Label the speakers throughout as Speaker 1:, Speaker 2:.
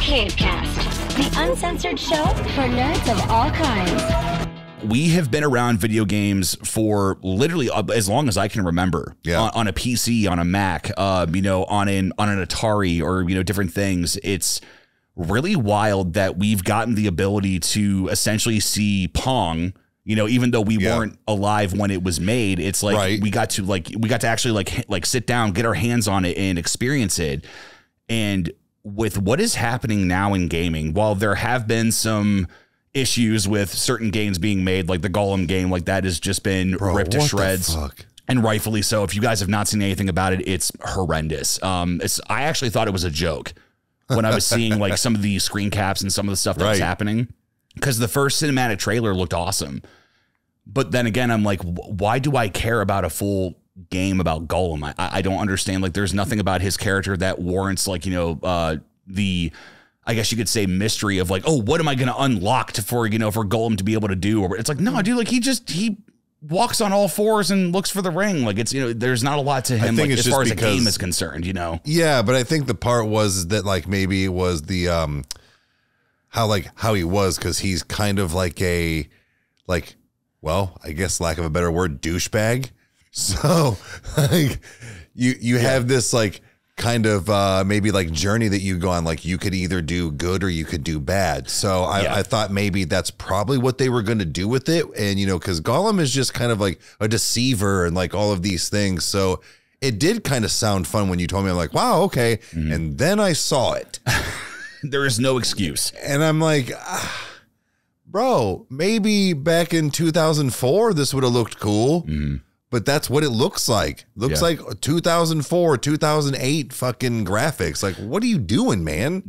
Speaker 1: Cavecast, the uncensored show for nerds of all kinds.
Speaker 2: We have been around video games for literally as long as I can remember.
Speaker 3: Yeah.
Speaker 2: On a PC, on a Mac, on an Atari, or different things. It's really wild that we've gotten the ability to essentially see Pong. Even though we weren't alive when it was made, it's like we got to actually sit down, get our hands on it, and experience it. And with what is happening now in gaming, while there have been some issues with certain games being made, like the Gollum game, like that has just been ripped to shreds, and rightfully so. If you guys have not seen anything about it, it's horrendous. I actually thought it was a joke when I was seeing like some of the screen caps and some of the stuff that was happening, because the first cinematic trailer looked awesome. But then again, I'm like, why do I care about a full game about Gollum? I don't understand. Like, there's nothing about his character that warrants the, I guess you could say, mystery of like, oh, what am I going to unlock for Gollum to be able to do? Or it's like, no, dude, like he walks on all fours and looks for the ring. Like, it's, there's not a lot to him like, as far as the game is concerned,
Speaker 3: Yeah, but I think the part was that like maybe it was the how he was, because he's kind of like a well, I guess lack of a better word, douchebag. So like you have this like kind of maybe like journey that you go on, like you could either do good or you could do bad. So I thought maybe that's probably what they were going to do with it. And, because Gollum is just kind of like a deceiver and like all of these things. So it did kind of sound fun when you told me. I'm like, wow, okay. Mm-hmm. And then I saw it.
Speaker 2: There is no excuse.
Speaker 3: And I'm like, bro, maybe back in 2004, this would have looked cool. Mm-hmm. But that's what it looks like. Looks like 2004, 2008 fucking graphics. Like, what are you doing, man?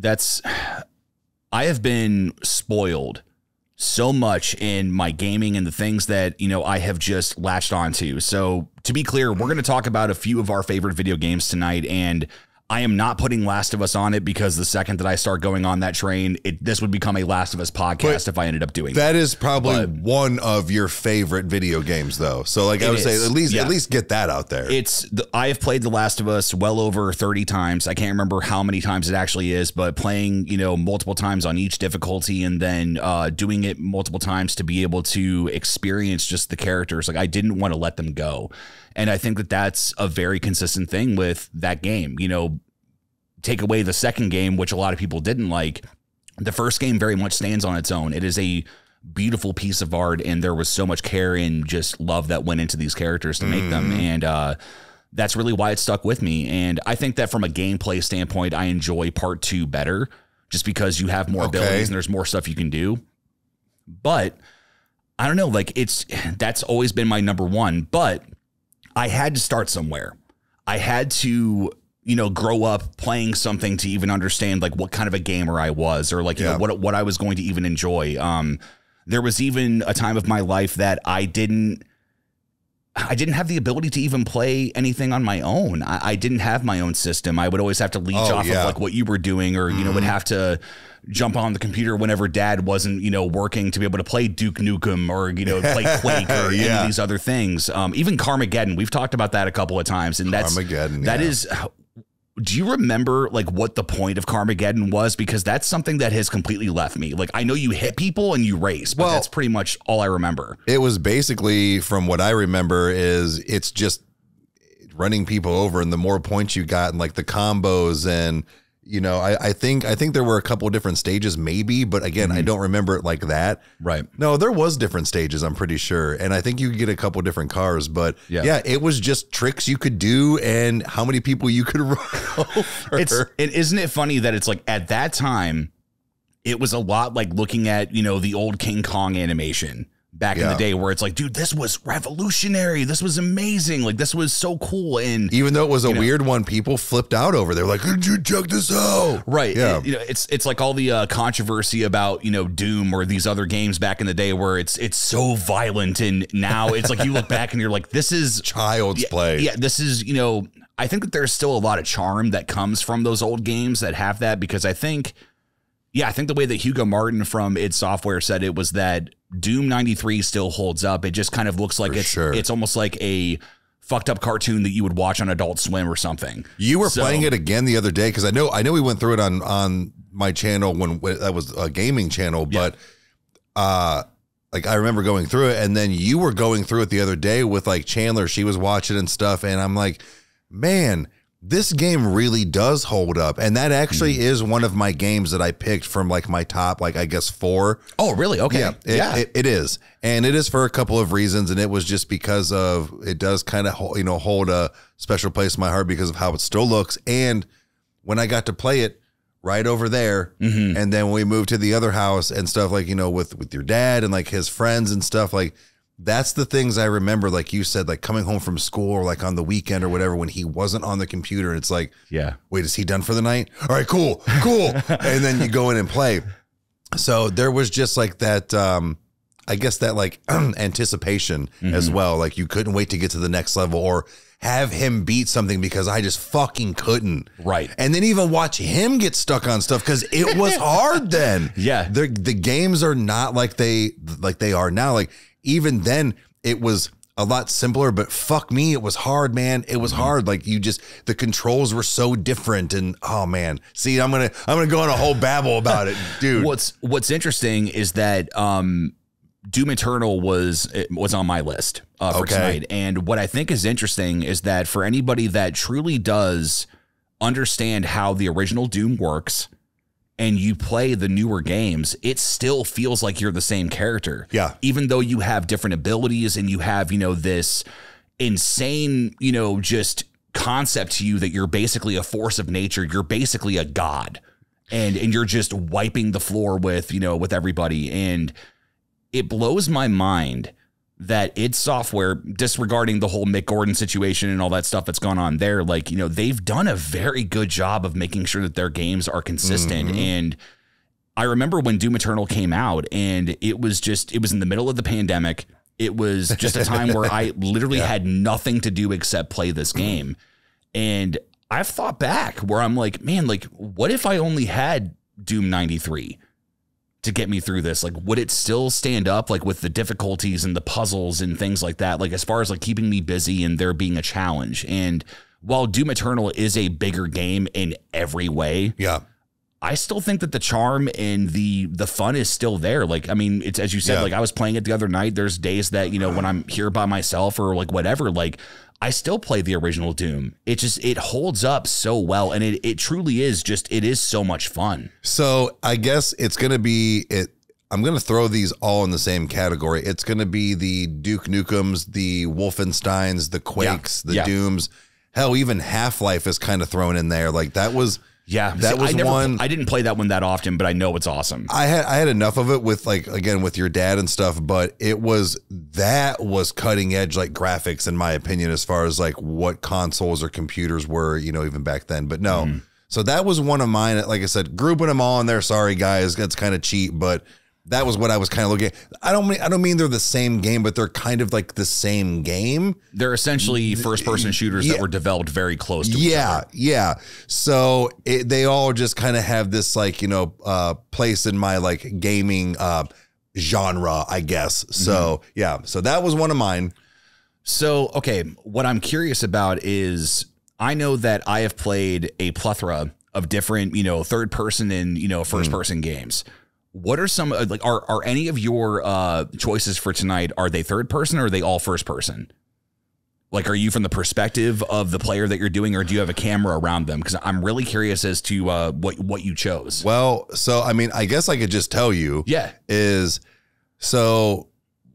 Speaker 2: I have been spoiled so much in my gaming and the things that, I have just latched onto. So to be clear, we're going to talk about a few of our favorite video games tonight, and I am not putting Last of Us on it, because the second that I start going on that train, this would become a Last of Us podcast if I ended up doing
Speaker 3: that. Is probably one of your favorite video games, though. So like I would say, at least get that out there.
Speaker 2: I have played The Last of Us well over 30 times. I can't remember how many times it actually is, but playing, multiple times on each difficulty, and then doing it multiple times to be able to experience just the characters. Like, I didn't want to let them go. And I think that that's a very consistent thing with that game. Take away the second game, which a lot of people didn't like. The first game very much stands on its own. It is a beautiful piece of art, and there was so much care and just love that went into these characters to make them. And that's really why it stuck with me. And I think that from a gameplay standpoint, I enjoy part 2 better, just because you have more abilities and there's more stuff you can do. But I don't know, like that's always been my number one, but I had to start somewhere. I had to, grow up playing something to even understand like what kind of a gamer I was, or like, what I was going to even enjoy. There was even a time of my life that I didn't have the ability to even play anything on my own. I didn't have my own system. I would always have to leech off of like what you were doing, or, would have to jump on the computer whenever Dad wasn't, working, to be able to play Duke Nukem or, play Quake or any of these other things. Even Carmageddon. We've talked about that a couple of times, and that is. Do you remember like what the point of Carmageddon was? Because that's something that has completely left me. Like, I know you hit people and you race, but that's pretty much all I remember.
Speaker 3: It was basically, from what I remember, is it's just running people over, and the more points you got, and like the combos, and I think there were a couple of different stages maybe, but again, I don't remember it like that. Right. No, there was different stages, I'm pretty sure. And I think you could get a couple of different cars, but it was just tricks you could do and how many people you could run over.
Speaker 2: Isn't it funny that it's like at that time, it was a lot like looking at, the old King Kong animation back in the day, where it's like, dude, this was revolutionary. This was amazing. Like, this was so cool. And
Speaker 3: even though it was a weird one, people flipped out over. They're like, did you check this out?
Speaker 2: Right. Yeah. And, it's like all the controversy about, Doom or these other games back in the day where it's so violent. And now it's like you look back and you're like, this is
Speaker 3: child's play.
Speaker 2: Yeah. This is, I think that there's still a lot of charm that comes from those old games that have that, because I think the way that Hugo Martin from id Software said it was that Doom 93 still holds up. It just kind of looks like it's almost like a fucked up cartoon that you would watch on Adult Swim or something.
Speaker 3: You were playing it again the other day, because I know we went through it on my channel when that was a gaming channel, but like I remember going through it, and then you were going through it the other day with like Chandler. She was watching and stuff, and I'm like, man, this game really does hold up. And that actually is one of my games that I picked from like my top, like I guess 4.
Speaker 2: Oh, really? Okay.
Speaker 3: Yeah, it is. And it is for a couple of reasons. And it was just because of, it does kind of, hold a special place in my heart because of how it still looks. And when I got to play it right over there, and then when we moved to the other house and stuff, like, with your dad and like his friends and stuff, like, that's the things I remember, like you said, like coming home from school or like on the weekend or whatever, when he wasn't on the computer. It's like, wait, is he done for the night? All right, cool. And then you go in and play. So there was just like that, I guess that like anticipation as well. Like you couldn't wait to get to the next level or have him beat something because I just fucking couldn't.
Speaker 2: Right.
Speaker 3: And then even watch him get stuck on stuff because it was hard then.
Speaker 2: Yeah.
Speaker 3: The games are not like they are now. Like, even then it was a lot simpler, but fuck me, it was hard, man. It was hard. Like the controls were so different, and oh man. See, I'm gonna go on a whole babble about it, dude.
Speaker 2: What's interesting is that Doom Eternal was on my list for tonight, and what I think is interesting is that for anybody that truly does understand how the original Doom works, and you play the newer games, it still feels like you're the same character.
Speaker 3: Yeah.
Speaker 2: Even though you have different abilities and you have, this insane, just concept to you that you're basically a force of nature. You're basically a god, and you're just wiping the floor with, with everybody. And it blows my mind that id Software, disregarding the whole Mick Gordon situation and all that stuff that's gone on there, like, they've done a very good job of making sure that their games are consistent. And I remember when Doom Eternal came out, and it was in the middle of the pandemic. It was just a time where I literally had nothing to do except play this game. And I've thought back where I'm like, man, like, what if I only had Doom 93 to get me through this? Like, would it still stand up, like with the difficulties and the puzzles and things like that? Like, as far as like keeping me busy and there being a challenge. And while Doom Eternal is a bigger game in every way, I still think that the charm and the fun is still there. Like, I mean, it's, as you said, like I was playing it the other night. There's days that, when I'm here by myself or like whatever, like I still play the original Doom. It holds up so well. And it truly is it is so much fun.
Speaker 3: So I guess it's going to be I'm going to throw these all in the same category. It's going to be the Duke Nukems, the Wolfensteins, the Quakes, the Dooms. Hell, even Half-Life is kind of thrown in there. Like that was, one.
Speaker 2: I didn't play that one that often, but I know it's awesome.
Speaker 3: I had enough of it with like, again, with your dad and stuff, but that was cutting edge, like graphics, in my opinion, as far as like what consoles or computers were, even back then. But no, so that was one of mine. Like I said, grouping them all in there. Sorry guys, that's kind of cheap, but that was what I was kind of looking at. I don't mean they're the same game, but they're kind of like the same game.
Speaker 2: They're essentially first-person shooters that were developed very close to each other. Yeah.
Speaker 3: So they all just kind of have this like, place in my like gaming genre, I guess. So so that was one of mine.
Speaker 2: So, okay, what I'm curious about is I know that I have played a plethora of different, third-person and, first-person games. What are some, like, are any of your choices for tonight, are they third person or are they all first person? Like, are you from the perspective of the player that you're doing, or do you have a camera around them? Because I'm really curious as to what you chose.
Speaker 3: Well, so, I mean, I guess I could just tell you. So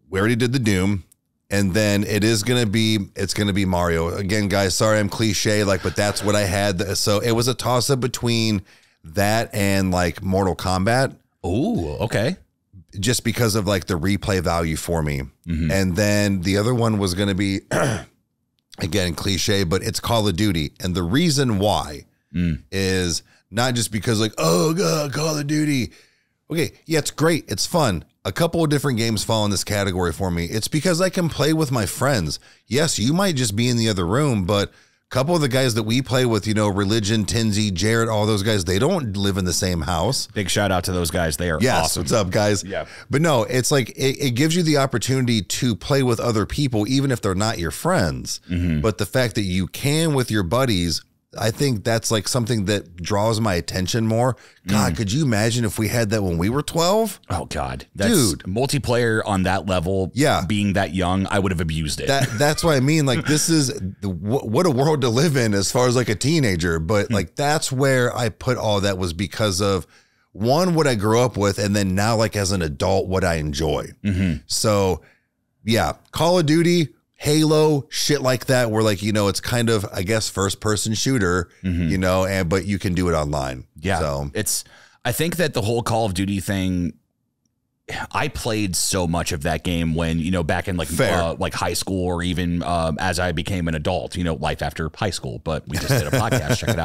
Speaker 3: we already did the Doom, and then it's going to be Mario. Again, guys, sorry I'm cliche, like, but that's what I had. So it was a toss up between that and like Mortal Kombat.
Speaker 2: Oh, okay.
Speaker 3: Just because of like the replay value for me. And then the other one was going to be, again, cliche, but it's Call of Duty. And the reason why is not just because like, oh God, Call of Duty. Okay. Yeah, it's great. It's fun. A couple of different games fall in this category for me. It's because I can play with my friends. Yes, you might just be in the other room, but couple of the guys that we play with, Religion, Tinsy, Jared, all those guys, they don't live in the same house.
Speaker 2: Big shout out to those guys. They are awesome.
Speaker 3: What's up, guys?
Speaker 2: Yeah.
Speaker 3: But no, it's like it gives you the opportunity to play with other people, even if they're not your friends. But the fact that you can with your buddies, I think that's like something that draws my attention more. God, could you imagine if we had that when we were 12?
Speaker 2: Oh God,
Speaker 3: Dude.
Speaker 2: multiplayer on that level.
Speaker 3: Yeah.
Speaker 2: Being that young, I would have abused it.
Speaker 3: That's what I mean. Like, this is what a world to live in as far as like a teenager. But like, that's where I put all that was because of one, what I grew up with. And then now, like as an adult, what I enjoy. So yeah, Call of Duty, Halo, shit like that, where like, it's kind of, I guess, first person shooter, but you can do it online.
Speaker 2: Yeah.
Speaker 3: So
Speaker 2: I think that the whole Call of Duty thing, I played so much of that game when, back in like high school or even as I became an adult, life after high school, but we just did a podcast, check it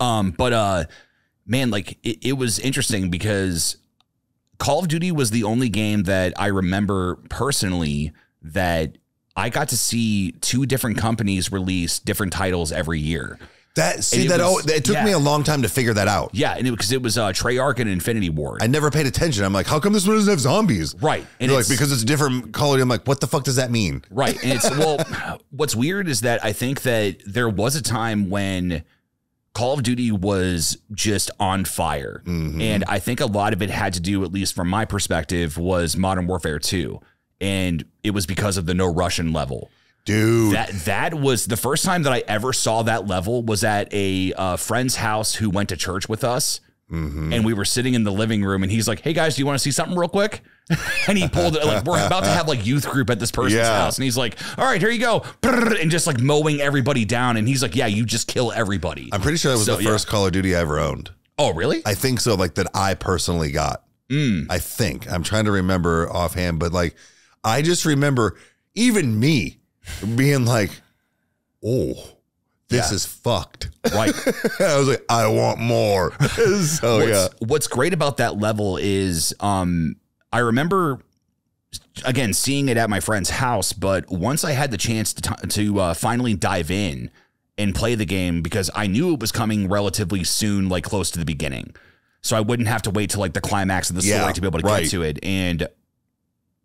Speaker 2: out. Man, like it was interesting because Call of Duty was the only game that I remember personally that I got to see two different companies release different titles every year. It took me a long time to figure that out. Yeah, and because it was Treyarch and Infinity Ward.
Speaker 3: I never paid attention. I'm like, how come this one doesn't have zombies?
Speaker 2: Right.
Speaker 3: And they're like, because it's a different Call of Duty. I'm like, what the fuck does that mean?
Speaker 2: Right. And what's weird is that I think that there was a time when Call of Duty was just on fire. And I think a lot of it had to do, at least from my perspective, was Modern Warfare 2. And it was because of the no Russian level. Dude, that was the first time that I ever saw that level was at a friend's house who went to church with us. And we were sitting in the living room and he's like, hey guys, do you want to see something real quick? And he pulled it like, we're about to have like youth group at this person's house. And he's like, all right, here you go. And just like mowing everybody down. And he's like, yeah, you just kill everybody.
Speaker 3: I'm pretty sure that was the first Call of Duty I ever owned.
Speaker 2: Oh, really?
Speaker 3: I think so. Like that I personally got. I think I'm trying to remember offhand, but like, I just remember even me being like, oh, this is fucked. Right. I was like, I want more. So
Speaker 2: what's great about that level is I remember, again, seeing it at my friend's house, but once I had the chance to finally dive in and play the game, because I knew it was coming relatively soon, like close to the beginning. So I wouldn't have to wait till like the climax of the story to be able to get to it. And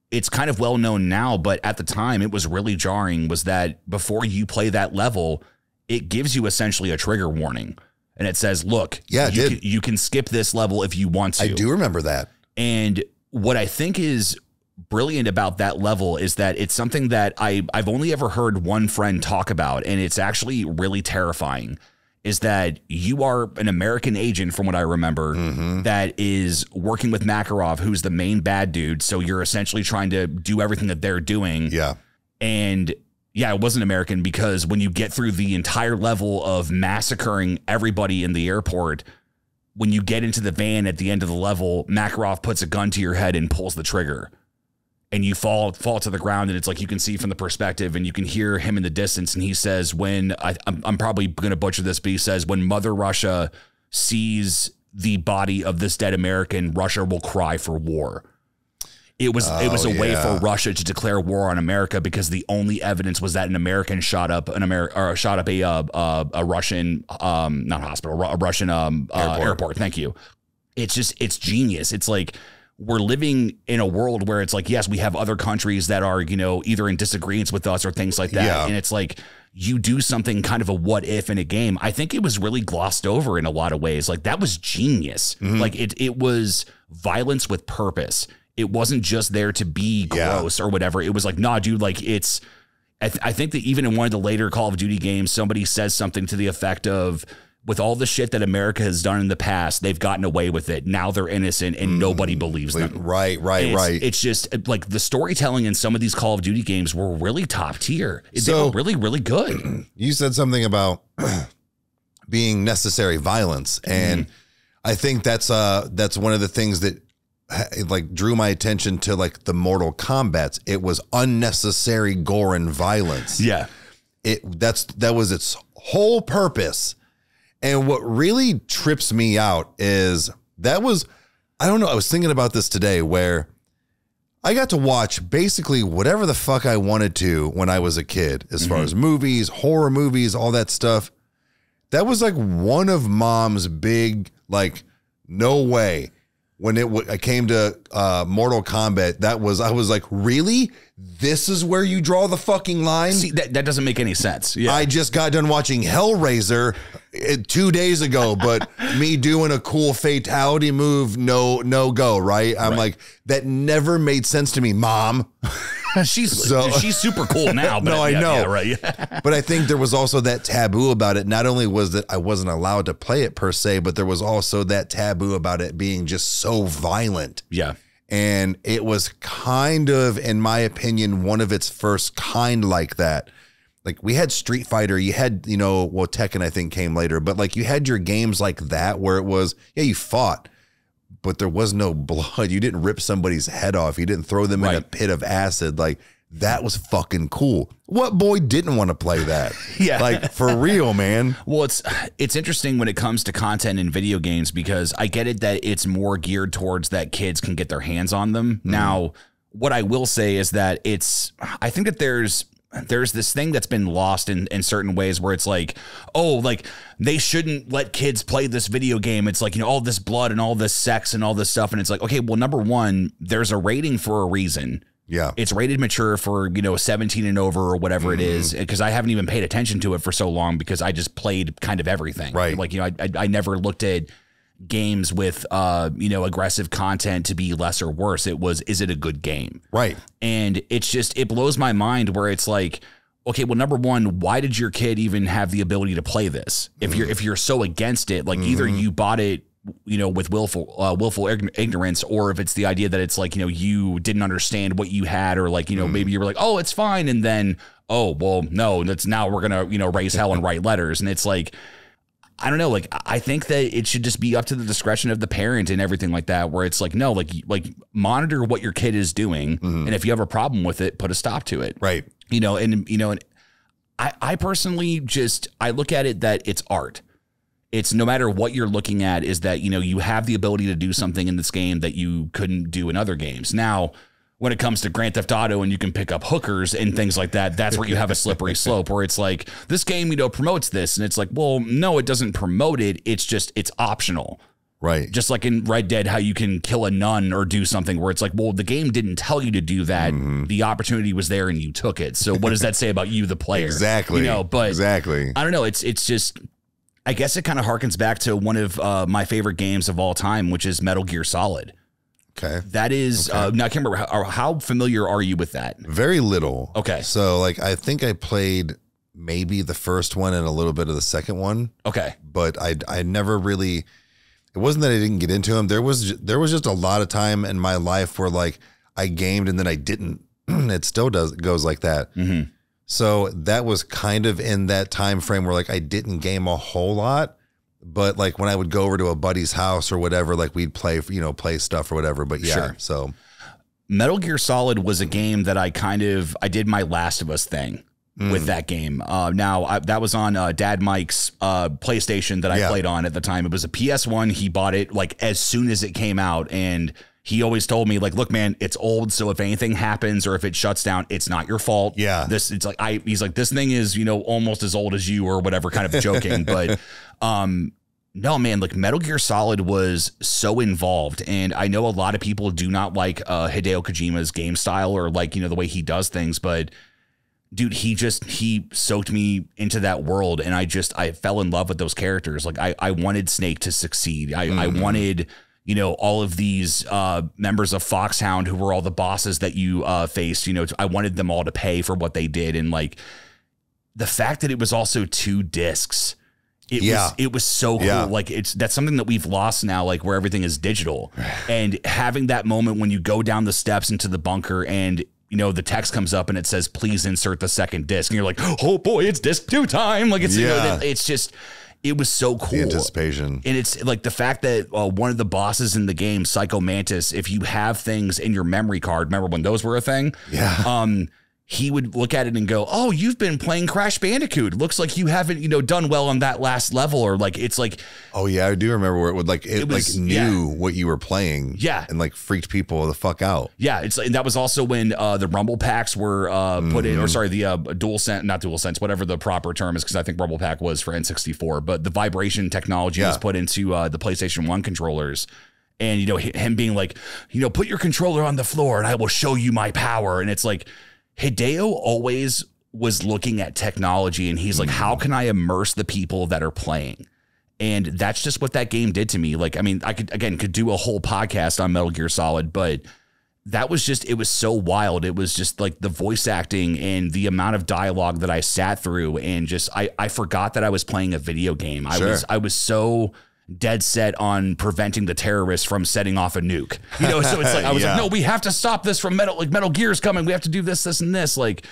Speaker 2: it's kind of well known now, but at the time it was really jarring, was that before you play that level, it gives you essentially a trigger warning. And it says, look, you can skip this level if you want to.
Speaker 3: I do remember that. And
Speaker 2: what I think is brilliant about that level is that it's something that I've only ever heard one friend talk about, and it's actually really terrifying, is that you are an American agent, from what I remember, that is working with Makarov, who's the main bad dude. So you're essentially trying to do everything that they're doing.
Speaker 3: Yeah.
Speaker 2: And yeah, it wasn't American, because when you get through the entire level of massacring everybody in the airport, when you get into the van at the end of the level, Makarov puts a gun to your head and pulls the trigger. And you fall to the ground, and it's like you can see from the perspective, and you can hear him in the distance. And he says, I'm probably going to butcher this, but he says, when Mother Russia sees the body of this dead American, Russia will cry for war. It was a way for Russia to declare war on America, because the only evidence was that an American shot up a Russian not hospital, a Russian airport. Thank you. It's genius. It's like, we're living in a world where it's like, yes, we have other countries that are, either in disagreements with us or things like that. Yeah. And it's like, you do something kind of a what if in a game. I think it was really glossed over in a lot of ways. Like, that was genius. Like it was violence with purpose. It wasn't just there to be gross or whatever. It was like, nah, dude, like I think that even in one of the later Call of Duty games, somebody says something to the effect of, with all the shit that America has done in the past, they've gotten away with it. Now they're innocent and nobody believes them.
Speaker 3: Right.
Speaker 2: It's just like the storytelling in some of these Call of Duty games were really top tier. They were really, really good.
Speaker 3: You said something about being necessary violence. And I think that's one of the things that like drew my attention to like the Mortal Kombats. It was unnecessary gore and violence.
Speaker 2: Yeah.
Speaker 3: That was its whole purpose. And what really trips me out is I don't know, I was thinking about this today, where I got to watch basically whatever the fuck I wanted to when I was a kid, as far as movies, horror movies, all that stuff. That was like one of Mom's big, like, no way. when I came to Mortal Kombat, I was like, really? This is where you draw the fucking line?
Speaker 2: See, that doesn't make any sense. Yeah.
Speaker 3: I just got done watching Hellraiser 2 days ago, but me doing a cool fatality move, no go, right? I'm like, that never made sense to me, Mom.
Speaker 2: she's super cool now. But
Speaker 3: no, I know.
Speaker 2: Yeah, right.
Speaker 3: But I think there was also that taboo about it. Not only was that I wasn't allowed to play it per se, but there was also that taboo about it being just so violent.
Speaker 2: Yeah.
Speaker 3: And it was kind of, in my opinion, one of its first kind like that. Like we had Street Fighter, you had, well, Tekken I think came later, but like you had your games like that where it was, yeah, you fought, but there was no blood. You didn't rip somebody's head off. You didn't throw them in a pit of acid. Like that was fucking cool. What boy didn't want to play that?
Speaker 2: Yeah.
Speaker 3: Like for real, man.
Speaker 2: Well, it's interesting when it comes to content in video games because I get it that it's more geared towards that kids can get their hands on them. Now, what I will say is that I think that there's this thing that's been lost in certain ways where it's like, oh, like they shouldn't let kids play this video game. It's like, all this blood and all this sex and all this stuff. And it's like, okay, well, number one, there's a rating for a reason.
Speaker 3: Yeah.
Speaker 2: It's rated mature for, 17 and over or whatever it is. Because I haven't even paid attention to it for so long because I just played kind of everything.
Speaker 3: Right.
Speaker 2: Like, I never looked at games with, aggressive content to be less or worse. It was, is it a good game?
Speaker 3: Right.
Speaker 2: And it's just, it blows my mind where it's like, okay, well, number one, why did your kid even have the ability to play this? If you're so against it, like either you bought it, with willful ignorance, or if it's the idea that it's like, you didn't understand what you had, or like, maybe you were like, oh, it's fine. And then, oh, well, no, that's now we're going to, raise hell and write letters. And it's like, I don't know. Like, I think that it should just be up to the discretion of the parent and everything like that, where it's like, no, like monitor what your kid is doing. And if you have a problem with it, put a stop to it.
Speaker 3: Right.
Speaker 2: And I personally I look at it that it's art. It's no matter what you're looking at is that, you have the ability to do something in this game that you couldn't do in other games. Now, when it comes to Grand Theft Auto and you can pick up hookers and things like that, that's where you have a slippery slope where it's like, this game, promotes this. And it's like, well, no, it doesn't promote it. It's optional.
Speaker 3: Right.
Speaker 2: Just like in Red Dead, how you can kill a nun or do something where it's like, well, the game didn't tell you to do that. The opportunity was there and you took it. So what does that say about you, the player?
Speaker 3: Exactly.
Speaker 2: But
Speaker 3: exactly.
Speaker 2: I don't know. It's just, I guess it kind of harkens back to one of my favorite games of all time, which is Metal Gear Solid.
Speaker 3: Okay.
Speaker 2: That is, now I can't remember, how familiar are you with that?
Speaker 3: Very little.
Speaker 2: Okay.
Speaker 3: So like, I think I played maybe the first one and a little bit of the second one.
Speaker 2: Okay.
Speaker 3: But I never really, it wasn't that I didn't get into them. There was just a lot of time in my life where like I gamed and then I didn't. It still goes like that.
Speaker 2: Mm-hmm.
Speaker 3: So that was kind of in that time frame where like I didn't game a whole lot, but like when I would go over to a buddy's house or whatever, like we'd play stuff or whatever. But yeah,
Speaker 2: Sure.
Speaker 3: So
Speaker 2: Metal Gear Solid was a game that I did my Last of Us thing with that game. That was on Dad Mike's PlayStation that I played on at the time. It was a PS1. He bought it like as soon as it came out, and he always told me like, look, man, it's old. So if anything happens or if it shuts down, it's not your fault.
Speaker 3: Yeah.
Speaker 2: He's like, this thing is, almost as old as you or whatever, kind of joking. But, no, man, like Metal Gear Solid was so involved. And I know a lot of people do not like, Hideo Kojima's game style or like, the way he does things, but dude, he soaked me into that world. And I fell in love with those characters. Like I wanted Snake to succeed. I wanted, all of these members of Foxhound who were all the bosses that you faced, I wanted them all to pay for what they did. And like the fact that it was also 2 discs, it was so cool.
Speaker 3: Yeah.
Speaker 2: Like that's something that we've lost now, like where everything is digital. And having that moment when you go down the steps into the bunker and the text comes up and it says, please insert the second disc. And you're like, oh boy, it's disc 2 time. Like it's, it's just, it was so cool.
Speaker 3: The anticipation.
Speaker 2: And it's like the fact that one of the bosses in the game, Psycho Mantis, if you have things in your memory card, remember when those were a thing?
Speaker 3: Yeah.
Speaker 2: He would look at it and go, oh, you've been playing Crash Bandicoot. Looks like you haven't, done well on that last level. Or like, it's like,
Speaker 3: oh yeah, I do remember where it would knew what you were playing.
Speaker 2: Yeah.
Speaker 3: And like freaked people the fuck out.
Speaker 2: Yeah. It's like, that was also when the Rumble Packs were put in, or sorry, the not DualSense, whatever the proper term is, because I think Rumble Pack was for N64, but the vibration technology was put into the PlayStation 1 controllers. And, you know, him being like, you know, put your controller on the floor and I will show you my power. And it's like, Hideo always was looking at technology and he's like, how can I immerse the people that are playing? And that's just what that game did to me. Like, I mean, I could do a whole podcast on Metal Gear Solid, but that was just, it was so wild. It was just like the voice acting and the amount of dialogue that I sat through, and just, I forgot that I was playing a video game.
Speaker 3: Sure.
Speaker 2: I was so dead set on preventing the terrorists from setting off a nuke, you know? So it's like, I was like, no, we have to stop this from Metal Gear's coming. We have to do this, this, and this. Like,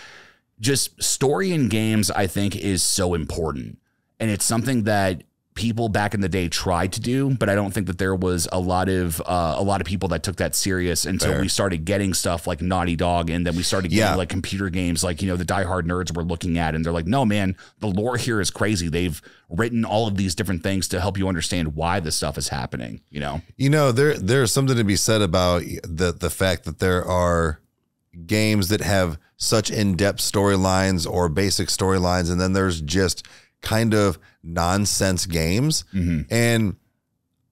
Speaker 2: just story in games, I think, is so important. And it's something that people back in the day tried to do, but I don't think that there was a lot of people that took that serious until we started getting stuff like Naughty Dog, and then we started getting like computer games, like, you know, the diehard nerds were looking at, and they're like, no, man, the lore here is crazy. They've written all of these different things to help you understand why this stuff is happening. You know,
Speaker 3: there's something to be said about the fact that there are games that have such in-depth storylines or basic storylines, and then there's just kind of nonsense games. And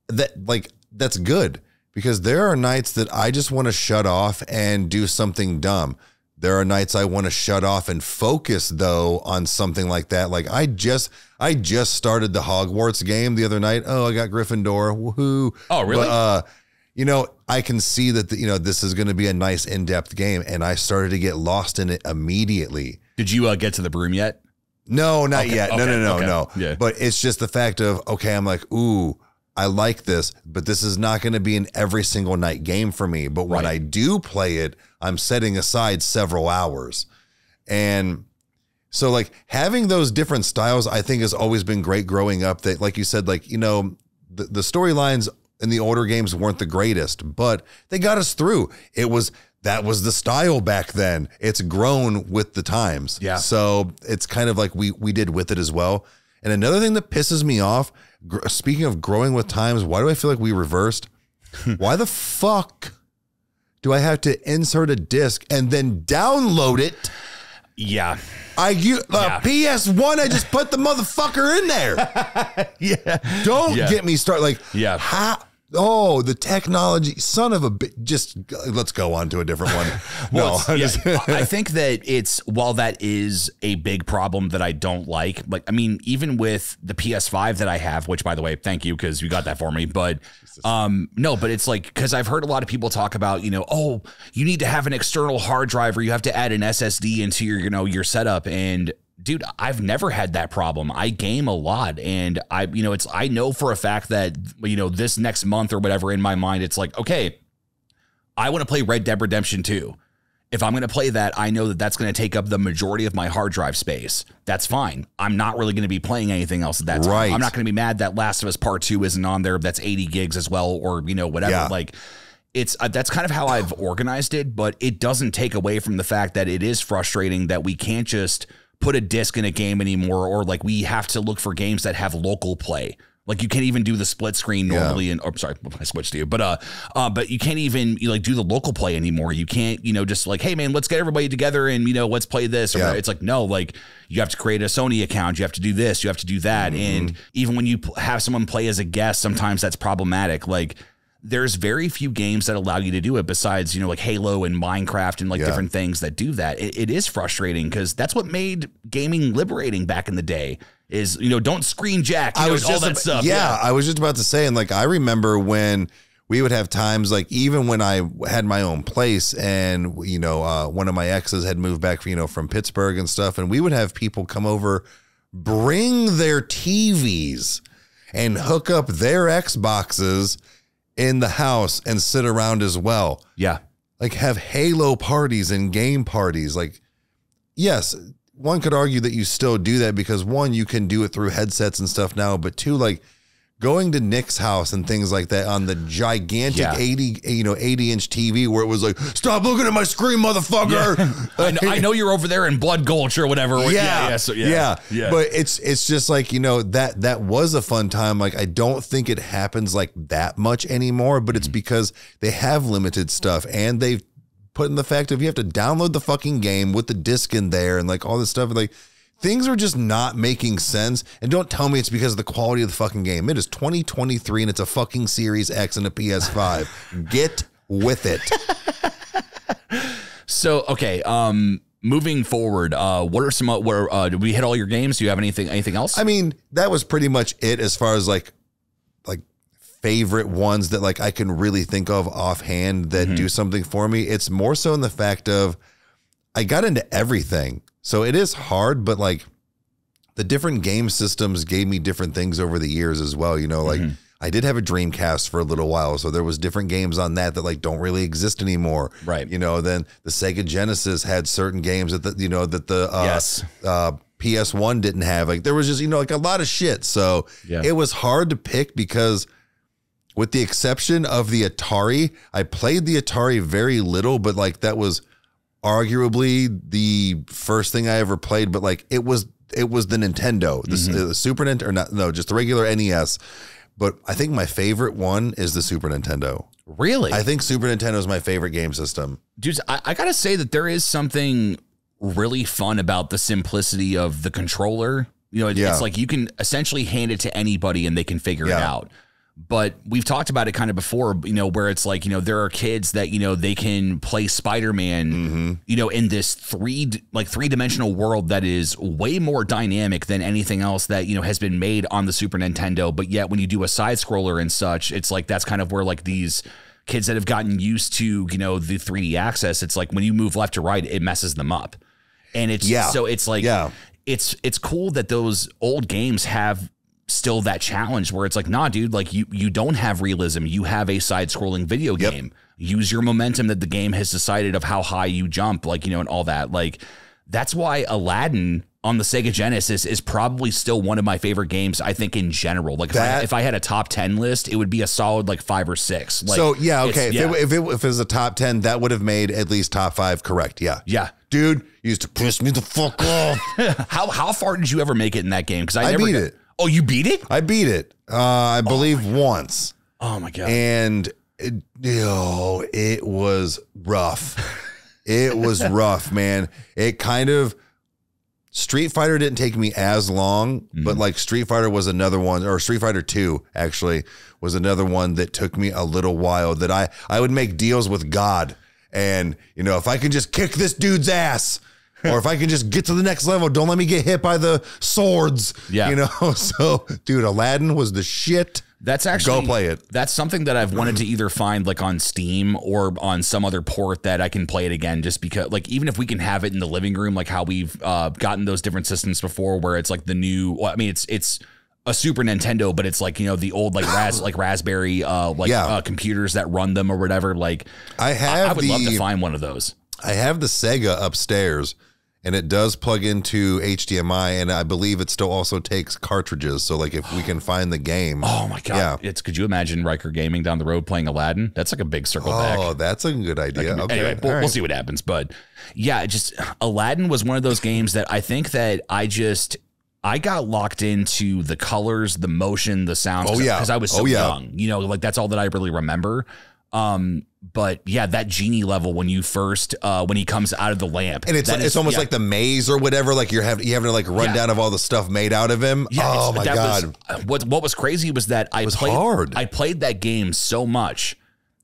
Speaker 3: that's good, because there are nights that I just want to shut off and do something dumb. There are nights I want to shut off and focus, though, on something like that. Like I just started the Hogwarts game the other night. Oh, I got Gryffindor. Woohoo.
Speaker 2: Oh, really?
Speaker 3: But, you know, I can see that, you know, this is going to be a nice in-depth game, and I started to get lost in it immediately.
Speaker 2: Did you get to the broom yet?
Speaker 3: No, not yet. No.
Speaker 2: Yeah.
Speaker 3: But it's just the fact of, okay, I'm like, ooh, I like this, but this is not going to be an every single night game for me. But when I do play it, I'm setting aside several hours. And so like having those different styles, I think has always been great growing up. That, like you said, like, you know, the storylines in the older games weren't the greatest, but they got us through. That was the style back then. It's grown with the times.
Speaker 2: Yeah.
Speaker 3: So it's kind of like we did with it as well. And another thing that pisses me off, speaking of growing with times, why do I feel like we reversed? Why the fuck do I have to insert a disc and then download it?
Speaker 2: Yeah.
Speaker 3: PS1, I just put the motherfucker in there.
Speaker 2: Yeah.
Speaker 3: Don't get me started. Like,
Speaker 2: yeah.
Speaker 3: Oh, the technology, son of a bitch. Just let's go on to a different one.
Speaker 2: I think that while that is a big problem that I don't like, I mean, even with the PS5 that I have, which, by the way, thank you, because you got that for me. But no, but it's like, because I've heard a lot of people talk about, you know, oh, you need to have an external hard drive, or you have to add an SSD into your, you know, your setup. And dude, I've never had that problem. I game a lot, and I know for a fact that, you know, this next month or whatever, in my mind, it's like, okay, I want to play Red Dead Redemption 2. If I'm going to play that, I know that that's going to take up the majority of my hard drive space. That's fine. I'm not really going to be playing anything else at that time.
Speaker 3: Right.
Speaker 2: I'm not going to be mad that Last of Us Part 2 isn't on there. That's 80 gigs as well, or, you know, whatever.
Speaker 3: Yeah.
Speaker 2: Like, it's that's kind of how I've organized it, but it doesn't take away from the fact that it is frustrating that we can't just put a disc in a game anymore, or like we have to look for games that have local play. Like you can't even do the split screen normally. And sorry, I switched to you, but you can't even do the local play anymore. You can't, just like, hey man, let's get everybody together and, let's play this. Or it's like, no, like you have to create a Sony account. You have to do this, you have to do that. And even when you have someone play as a guest, sometimes that's problematic. Like there's very few games that allow you to do it besides, like Halo and Minecraft and different things that do that. It is frustrating because that's what made gaming liberating back in the day is, don't screen jack, all that stuff.
Speaker 3: Yeah, I was just about to say, and I remember when we would have times even when I had my own place and, one of my exes had moved back, from Pittsburgh and stuff. And we would have people come over, bring their TVs and hook up their Xboxes in the house and sit around as well.
Speaker 2: Yeah.
Speaker 3: Have Halo parties and game parties. Yes, one could argue that you still do that because one, you can do it through headsets and stuff now, but two, going to Nick's house and things like that on the gigantic 80-inch TV where it was stop looking at my screen, motherfucker.
Speaker 2: Yeah. I know you're over there in Blood Gulch or whatever.
Speaker 3: Yeah. But it's just that was a fun time. I don't think it happens that much anymore, but it's because they have limited stuff and they've put in the fact of you have to download the fucking game with the disc in there and all this stuff. things are just not making sense. And don't tell me it's because of the quality of the fucking game. It is 2023 and it's a fucking Series X and a PS5. Get with it.
Speaker 2: So, okay. Moving forward, what are some, did we hit all your games? Do you have anything else?
Speaker 3: I mean, that was pretty much it as far as like favorite ones that like I can really think of offhand that do something for me. It's more so in the fact of I got into everything. So it is hard, but like the different game systems gave me different things over the years as well. You know, like I did have a Dreamcast for a little while. So there was different games on that like don't really exist anymore.
Speaker 2: Right.
Speaker 3: You know, then the Sega Genesis had certain games that the PS1 didn't have. Like there was just, you know, like a lot of shit. So it was hard to pick because with the exception of the Atari, I played the Atari very little, but like that was arguably the first thing I ever played. But like it was the Nintendo, the Super Nintendo, or not, no, just the regular NES. But I think my favorite one is the Super Nintendo.
Speaker 2: Really?
Speaker 3: I think Super Nintendo is my favorite game system.
Speaker 2: Dude, I gotta say that there is something really fun about the simplicity of the controller. You know, it's like you can essentially hand it to anybody and they can figure it out. But we've talked about it kind of before, you know, where it's like, you know, there are kids that, you know, they can play Spider-Man, you know, in this three-dimensional world that is way more dynamic than anything else that, you know, has been made on the Super Nintendo. But yet when you do a side scroller and such, it's like that's kind of where like these kids that have gotten used to, you know, the 3D access, it's like when you move left to right, it messes them up. And it's so it's like it's cool that those old games have still that challenge where it's like, nah, dude, like you don't have realism. You have a side scrolling video game. Use your momentum that the game has decided of how high you jump, like, you know, and all that. Like, that's why Aladdin on the Sega Genesis is probably still one of my favorite games, I think, in general. Like if I had a top 10 list, it would be a solid like 5 or 6. Like,
Speaker 3: so if it was a top 10, that would have made at least top 5 correct. Yeah. Dude, you used to piss me the fuck off.
Speaker 2: How far did you ever make it in that game? Because I never
Speaker 3: beat it.
Speaker 2: Oh, you beat it?
Speaker 3: I beat it. I believe once.
Speaker 2: Oh my God.
Speaker 3: And it was rough. It was rough, man. It kind of, Street Fighter didn't take me as long, but like Street Fighter was another one, or Street Fighter 2 actually was another one that took me a little while, that I would make deals with God. And, you know, if I can just kick this dude's ass, or if I can just get to the next level, don't let me get hit by the swords. Yeah. You know, so dude, Aladdin was the shit.
Speaker 2: That's actually,
Speaker 3: go play it.
Speaker 2: That's something that I've wanted to either find like on Steam or on some other port that I can play it again, just because like, even if we can have it in the living room, like how we've gotten those different systems before where it's like the new, well, I mean, it's a Super Nintendo, but it's like, you know, the old like Raspberry computers that run them or whatever. Like I would love to find one of those.
Speaker 3: I have the Sega upstairs. And it does plug into HDMI, and I believe it still also takes cartridges. So, like, if we can find the game.
Speaker 2: Oh, my God. Yeah. Could you imagine Riker Gaming down the road playing Aladdin? That's like a big circle back.
Speaker 3: Oh, that's a good idea. Okay.
Speaker 2: Anyway, we'll see what happens. But, yeah, just Aladdin was one of those games that I think that I got locked into the colors, the motion, the sounds. Because I was so young. You know, like, that's all that I really remember. But yeah, that genie level when you first when he comes out of the lamp,
Speaker 3: and it's almost like the maze or whatever. Like you having to like run down of all the stuff made out of him. Yeah, oh my God!
Speaker 2: What was crazy was that I played that game so much,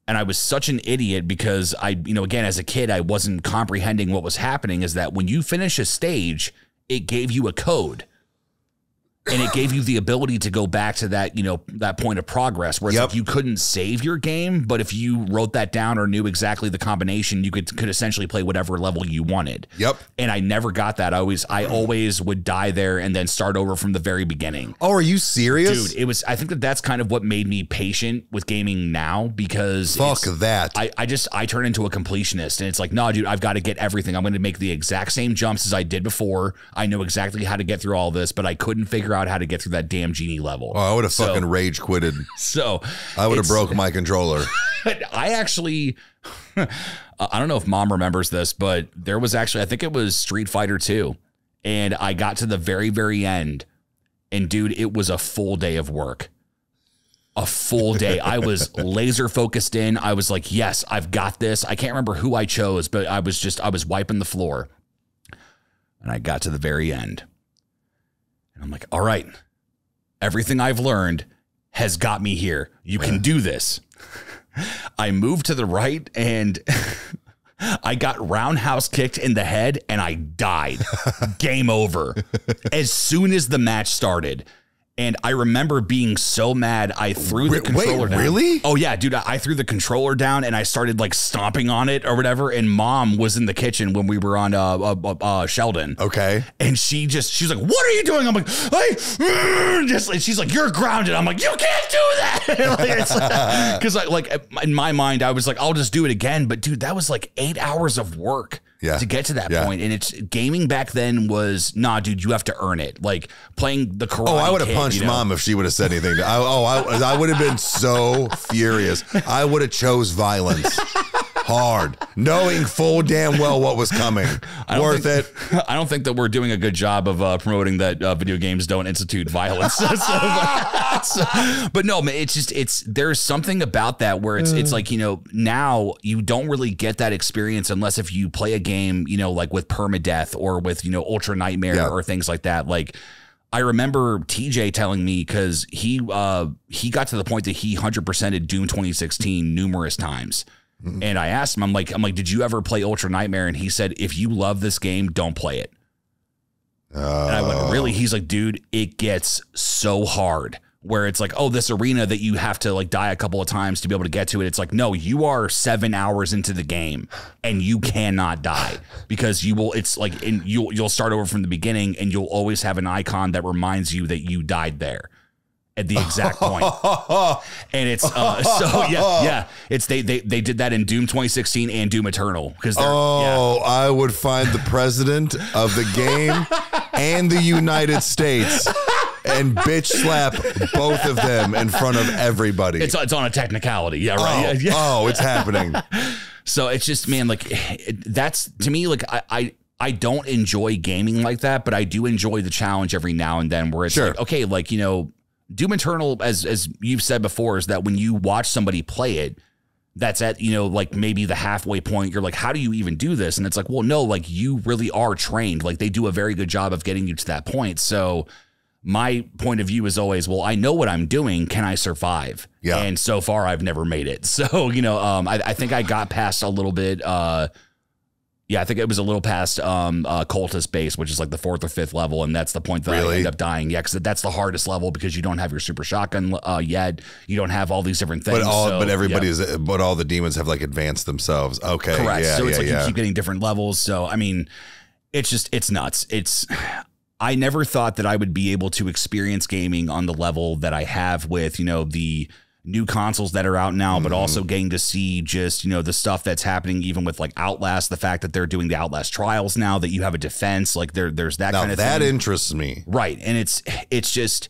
Speaker 2: and I was such an idiot because again, as a kid, I wasn't comprehending what was happening. Is that when you finish a stage, it gave you a code. And it gave you the ability to go back to that, you know, that point of progress where it's like you couldn't save your game, but if you wrote that down or knew exactly the combination, you could essentially play whatever level you wanted.
Speaker 3: Yep.
Speaker 2: And I never got that. I always would die there and then start over from the very beginning.
Speaker 3: Oh, are you serious?
Speaker 2: Dude, I think that's kind of what made me patient with gaming now, because I turn into a completionist, and it's like, no, dude, I've got to get everything. I'm going to make the exact same jumps as I did before. I know exactly how to get through all this, but I couldn't figure out how to get through that damn genie level.
Speaker 3: Oh, I would have fucking rage quitted.
Speaker 2: So
Speaker 3: I would have broke my controller.
Speaker 2: I actually, I don't know if Mom remembers this, but there was actually, I think it was Street Fighter 2. And I got to the very, very end. And dude, it was a full day of work. A full day. I was laser focused in. I was like, yes, I've got this. I can't remember who I chose, but I was wiping the floor. And I got to the very end. And I'm like, all right, everything I've learned has got me here. You can do this. I moved to the right and I got roundhouse kicked in the head and I died. Game over. As soon as the match started. And I remember being so mad, I threw the controller down.
Speaker 3: Really?
Speaker 2: Oh, yeah, dude. I threw the controller down and I started like stomping on it or whatever. And Mom was in the kitchen when we were on Sheldon.
Speaker 3: Okay.
Speaker 2: And she was like, what are you doing? I'm like, she's like, you're grounded. I'm like, you can't do that. Because like in my mind, I was like, I'll just do it again. But dude, that was like 8 hours of work. To get to that point. And it's gaming back then was, nah, dude, you have to earn it. Like playing the Karate
Speaker 3: I would have
Speaker 2: Kid,
Speaker 3: punched Mom if she would have said anything. I would have been so furious. I would have chose violence hard, knowing full damn well what was coming. Worth it.
Speaker 2: I don't think that we're doing a good job of promoting that video games don't institute violence. But no, man, there's something about that where it's like, now you don't really get that experience unless if you play a game, like with permadeath or with, Ultra Nightmare or things like that. Like, I remember TJ telling me because he got to the point that he 100%ed Doom 2016 numerous times. And I asked him, I'm like, did you ever play Ultra Nightmare? And he said, if you love this game, don't play it. And I went, really? He's like, dude, it gets so hard where it's like, oh, this arena that you have to like die a couple of times to be able to get to it. It's like, no, you are 7 hours into the game and you cannot die because you'll start over from the beginning and you'll always have an icon that reminds you that you died there at the exact point. And it's it's they did that in Doom 2016 and Doom Eternal because
Speaker 3: I would find the president of the game and the United States and bitch slap both of them in front of everybody.
Speaker 2: It's on a technicality. Yeah, right.
Speaker 3: It's happening.
Speaker 2: So it's just, man, like that's to me, like I don't enjoy gaming like that, but I do enjoy the challenge every now and then where it's like, okay, like, Doom Eternal, as you've said before, is that when you watch somebody play it, that's at, like maybe the halfway point. You're like, how do you even do this? And it's like, well, no, like you really are trained. Like they do a very good job of getting you to that point. So my point of view is always, well, I know what I'm doing. Can I survive? Yeah. And so far I've never made it. So, I think I got past a little bit, I think it was a little past Cultist Base, which is like the 4th or 5th level, and that's the point that I end up dying. Yeah, because that's the hardest level because you don't have your super shotgun yet. You don't have all these different things.
Speaker 3: But all the demons have like advanced themselves. Okay,
Speaker 2: correct. So it's like you keep getting different levels. So I mean, it's nuts. I never thought that I would be able to experience gaming on the level that I have with the new consoles that are out now, but also getting to see just, the stuff that's happening even with like Outlast, the fact that they're doing the Outlast trials now, that you have a defense, like there's that kind of thing.
Speaker 3: That interests me.
Speaker 2: Right. And it's just,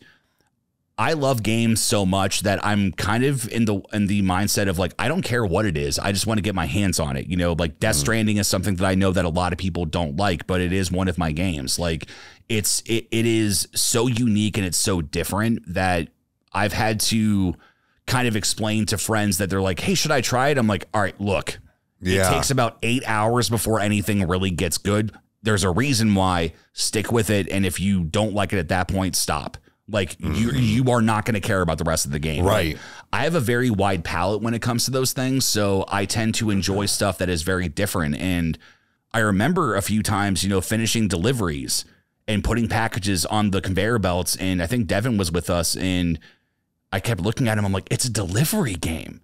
Speaker 2: I love games so much that I'm kind of in the mindset of like, I don't care what it is. I just want to get my hands on it. Like Death Stranding is something that I know that a lot of people don't like, but it is one of my games. Like it is so unique and it's so different that I've had to kind of explain to friends that they're like, hey, should I try it? I'm like, all right, look, it takes about 8 hours before anything really gets good. There's a reason why. Stick with it. And if you don't like it at that point, stop. Like you are not going to care about the rest of the game.
Speaker 3: Right.
Speaker 2: Like, I have a very wide palette when it comes to those things. So I tend to enjoy stuff that is very different. And I remember a few times, finishing deliveries and putting packages on the conveyor belts. And I think Devin was with us and I kept looking at him. I'm like, it's a delivery game.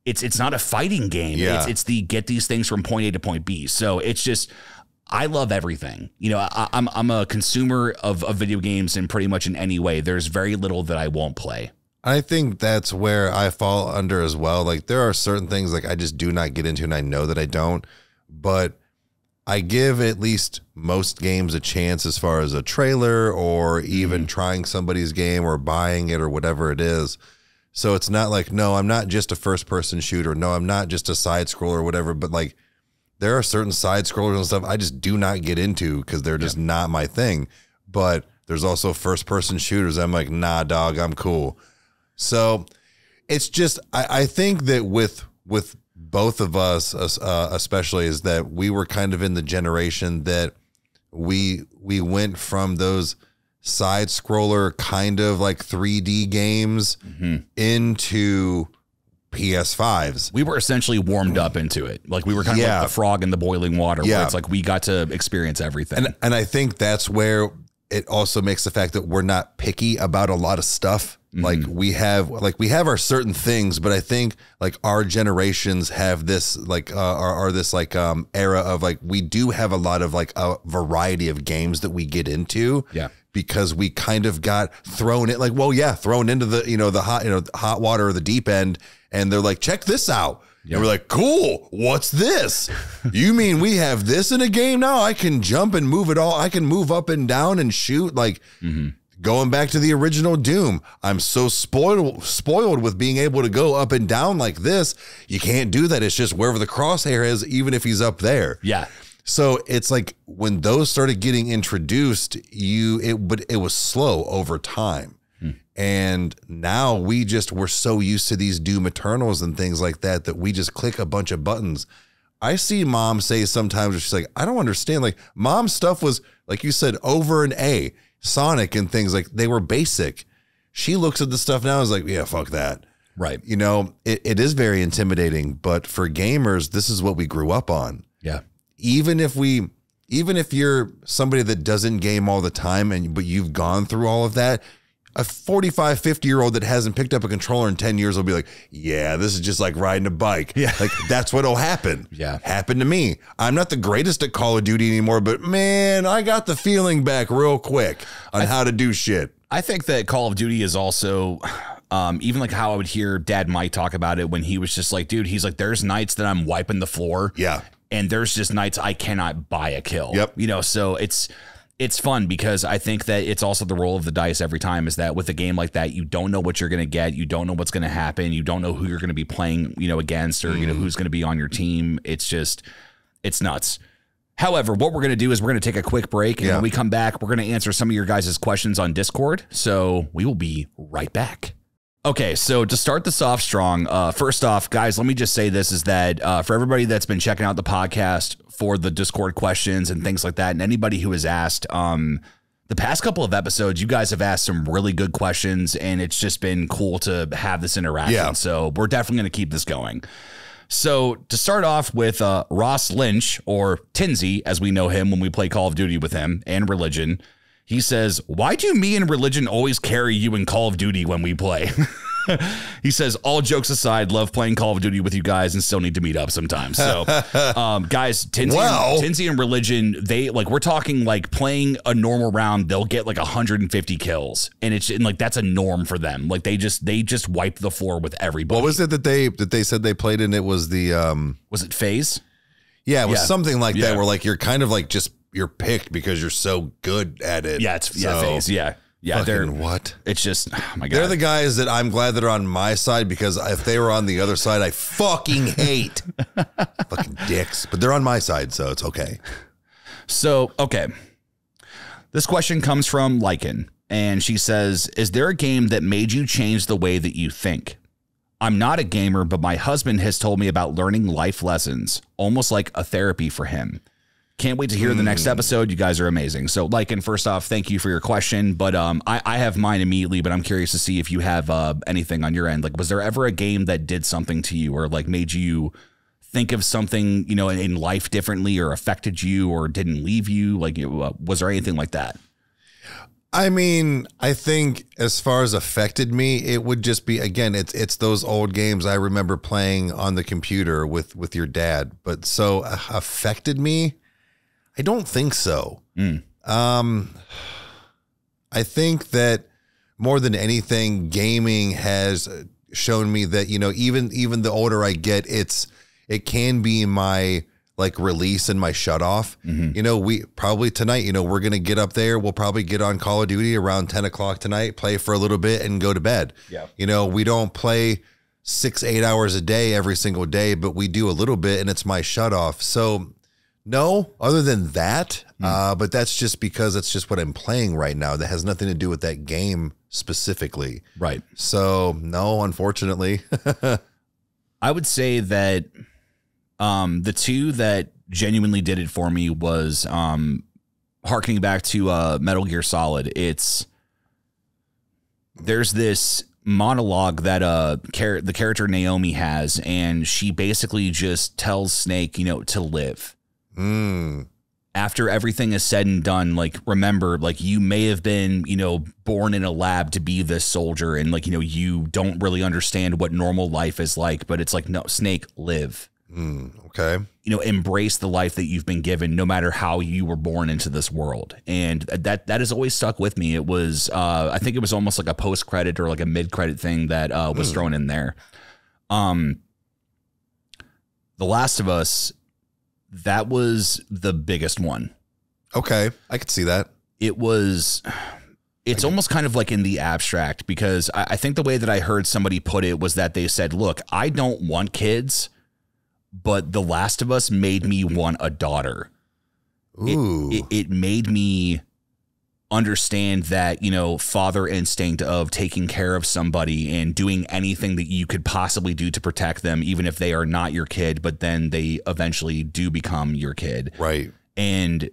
Speaker 2: It's not a fighting game. Yeah. It's the get these things from point A to point B. So it's just, I love everything. I'm a consumer of video games in pretty much in any way. There's very little that I won't play.
Speaker 3: I think that's where I fall under as well. Like there are certain things like I just do not get into and I know that I don't, but I give at least most games a chance as far as a trailer or even trying somebody's game or buying it or whatever it is. So it's not like, no, I'm not just a first person shooter. No, I'm not just a side scroller or whatever. But like there are certain side scrollers and stuff I just do not get into because they're just not my thing. But there's also first person shooters. I'm like, nah, dog, I'm cool. So it's just, I think that with both of us, especially, is that we were kind of in the generation that we went from those side scroller kind of like 3D games into PS5s.
Speaker 2: We were essentially warmed up into it. Like we were kind of like the frog in the boiling water, where it's like we got to experience everything.
Speaker 3: And I think that's where it also makes the fact that we're not picky about a lot of stuff. Like we have our certain things, but I think like our generations have this like are this like era of like we do have a lot of like a variety of games that we get into.
Speaker 2: Yeah.
Speaker 3: Because we kind of got thrown in thrown into the the hot water or the deep end, and they're like, check this out. And we're like, cool, what's this? You mean we have this in a game now? I can jump and move it all. I can move up and down and shoot. Like going back to the original Doom, I'm so spoiled with being able to go up and down like this. You can't do that. It's just wherever the crosshair is, even if he's up there.
Speaker 2: Yeah.
Speaker 3: So it's like when those started getting introduced, it was slow over time. And now we're so used to these Doom Eternals and things like that we just click a bunch of buttons. I see Mom say sometimes, she's like, I don't understand. Like Mom's stuff was, like you said, over an A, Sonic and things like they were basic. She looks at the stuff now and is like, yeah, fuck that.
Speaker 2: Right.
Speaker 3: It is very intimidating, but for gamers, this is what we grew up on.
Speaker 2: Yeah.
Speaker 3: Even if you're somebody that doesn't game all the time but you've gone through all of that, a 45, 50-year-old that hasn't picked up a controller in 10 years will be like, yeah, this is just like riding a bike. Yeah. Like that's what'll happen.
Speaker 2: Yeah.
Speaker 3: Happened to me. I'm not the greatest at Call of Duty anymore, but man, I got the feeling back real quick on how to do shit.
Speaker 2: I think that Call of Duty is also even like how I would hear Dad Mike talk about it when he was just like, dude, he's like, there's nights that I'm wiping the floor.
Speaker 3: Yeah.
Speaker 2: And there's just nights I cannot buy a kill.
Speaker 3: Yep.
Speaker 2: So it's fun because I think that it's also the roll of the dice every time is that with a game like that, you don't know what you're going to get. You don't know what's going to happen. You don't know who you're going to be playing, against or, who's going to be on your team. It's nuts. However, what we're going to do is we're going to take a quick break. And when we come back, we're going to answer some of your guys' questions on Discord. So we will be right back. Okay, so to start this off strong, first off, guys, let me just say this is that for everybody that's been checking out the podcast for the Discord questions and things like that, and anybody who has asked, the past couple of episodes, you guys have asked some really good questions, and it's just been cool to have this interaction. Yeah. So we're definitely going to keep this going. So to start off with Ross Lynch, or Tinsy, as we know him when we play Call of Duty with him, and Religion. He says, why do me and Religion always carry you in Call of Duty when we play? He says, all jokes aside, love playing Call of Duty with you guys and still need to meet up sometimes. So, guys, Tinsy and Religion, we're talking like playing a normal round, they'll get like 150 kills. And that's a norm for them. Like they just wipe the floor with everybody.
Speaker 3: What was it that they said they played in? It was the,
Speaker 2: was it FaZe?
Speaker 3: Yeah, it was something like that where like you're kind of like you're picked because you're so good at it.
Speaker 2: Yeah, FaZe. Yeah. Yeah,
Speaker 3: what?
Speaker 2: It's just, oh my God.
Speaker 3: They're the guys that I'm glad that are on my side because if they were on the other side, I fucking hate. Fucking dicks. But they're on my side, so it's okay.
Speaker 2: So, okay. This question comes from Lycan, and she says, is there a game that made you change the way that you think? I'm not a gamer, but my husband has told me about learning life lessons, almost like a therapy for him. Can't wait to hear the next episode. You guys are amazing. So, Lycan, first off, thank you for your question. But I have mine immediately, but I'm curious to see if you have anything on your end. Like, was there ever a game that did something to you or like made you think of something, in life differently or affected you or didn't leave you? Like, was there anything like that?
Speaker 3: I mean, I think as far as affected me, it would just be, again, it's those old games I remember playing on the computer with your dad. But so affected me? I don't think so. I think that more than anything, gaming has shown me that, even the older I get, it can be my like release and my shut off. We probably tonight, we're going to get up there. We'll probably get on Call of Duty around 10 o'clock tonight, play for a little bit and go to bed. Yeah. We don't play 6-8 hours a day every single day, but we do a little bit and it's my shut off. So no, other than that, but that's just because it's just what I'm playing right now. That has nothing to do with that game specifically. Right. So no, unfortunately.
Speaker 2: I would say that the two that genuinely did it for me was harkening back to Metal Gear Solid, there's this monologue that the character Naomi has, and she basically just tells Snake, to live. After everything is said and done, like, remember, like, you may have been, born in a lab to be this soldier, and like, you don't really understand what normal life is like, but it's like, no, Snake, live.
Speaker 3: Okay.
Speaker 2: Embrace the life that you've been given, no matter how you were born into this world. And that has always stuck with me. It was, I think it was almost like a post credit or like a mid credit thing that was thrown in there. The Last of Us, that was the biggest one.
Speaker 3: Okay. I could see that.
Speaker 2: It's almost kind of like in the abstract, because I think the way that I heard somebody put it was that they said, look, I don't want kids, but The Last of Us made me want a daughter.
Speaker 3: Ooh.
Speaker 2: It made me understand that, father instinct of taking care of somebody and doing anything that you could possibly do to protect them, even if they are not your kid, but then they eventually do become your kid.
Speaker 3: Right.
Speaker 2: And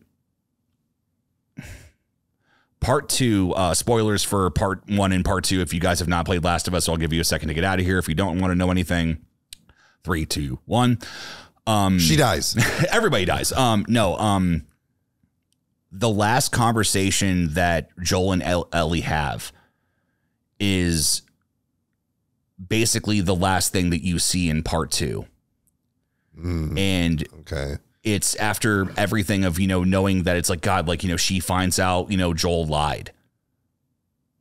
Speaker 2: part 2, spoilers for part 1 and part 2. If you guys have not played Last of Us, I'll give you a second to get out of here. If you don't want to know anything, 3, 2, 1.
Speaker 3: She dies.
Speaker 2: Everybody dies. The last conversation that Joel and Ellie have is basically the last thing that you see in part 2. And
Speaker 3: okay.
Speaker 2: It's after everything of, knowing that it's like, God, like, she finds out, Joel lied.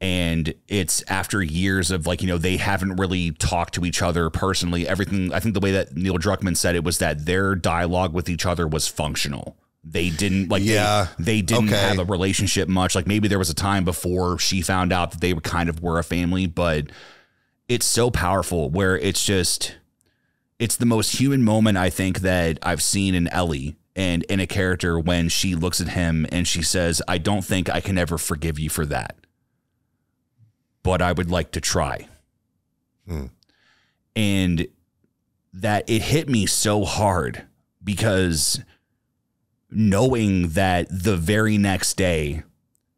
Speaker 2: And it's after years of like, they haven't really talked to each other personally. Everything, I think the way that Neil Druckmann said it was that their dialogue with each other was functional. They didn't like, they didn't have a relationship much. Like maybe there was a time before she found out that they were a family, but it's so powerful where it's the most human moment I think that I've seen in Ellie and in a character when she looks at him and she says, I don't think I can ever forgive you for that, but I would like to try. And that it hit me so hard because knowing that the very next day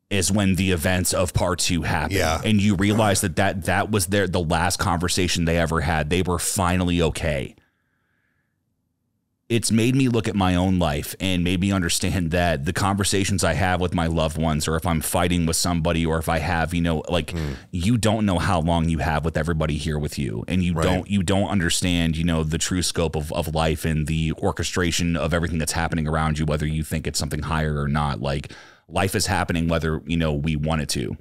Speaker 2: is when the events of part 2 happen.
Speaker 3: Yeah.
Speaker 2: And you realize that was the last conversation they ever had. They were finally okay. It's made me look at my own life and made me understand that the conversations I have with my loved ones, or if I'm fighting with somebody, or if I have, you don't know how long you have with everybody here with you. And you don't understand, the true scope of life and the orchestration of everything that's happening around you, whether you think it's something higher or not. Like life is happening, whether, we want it to.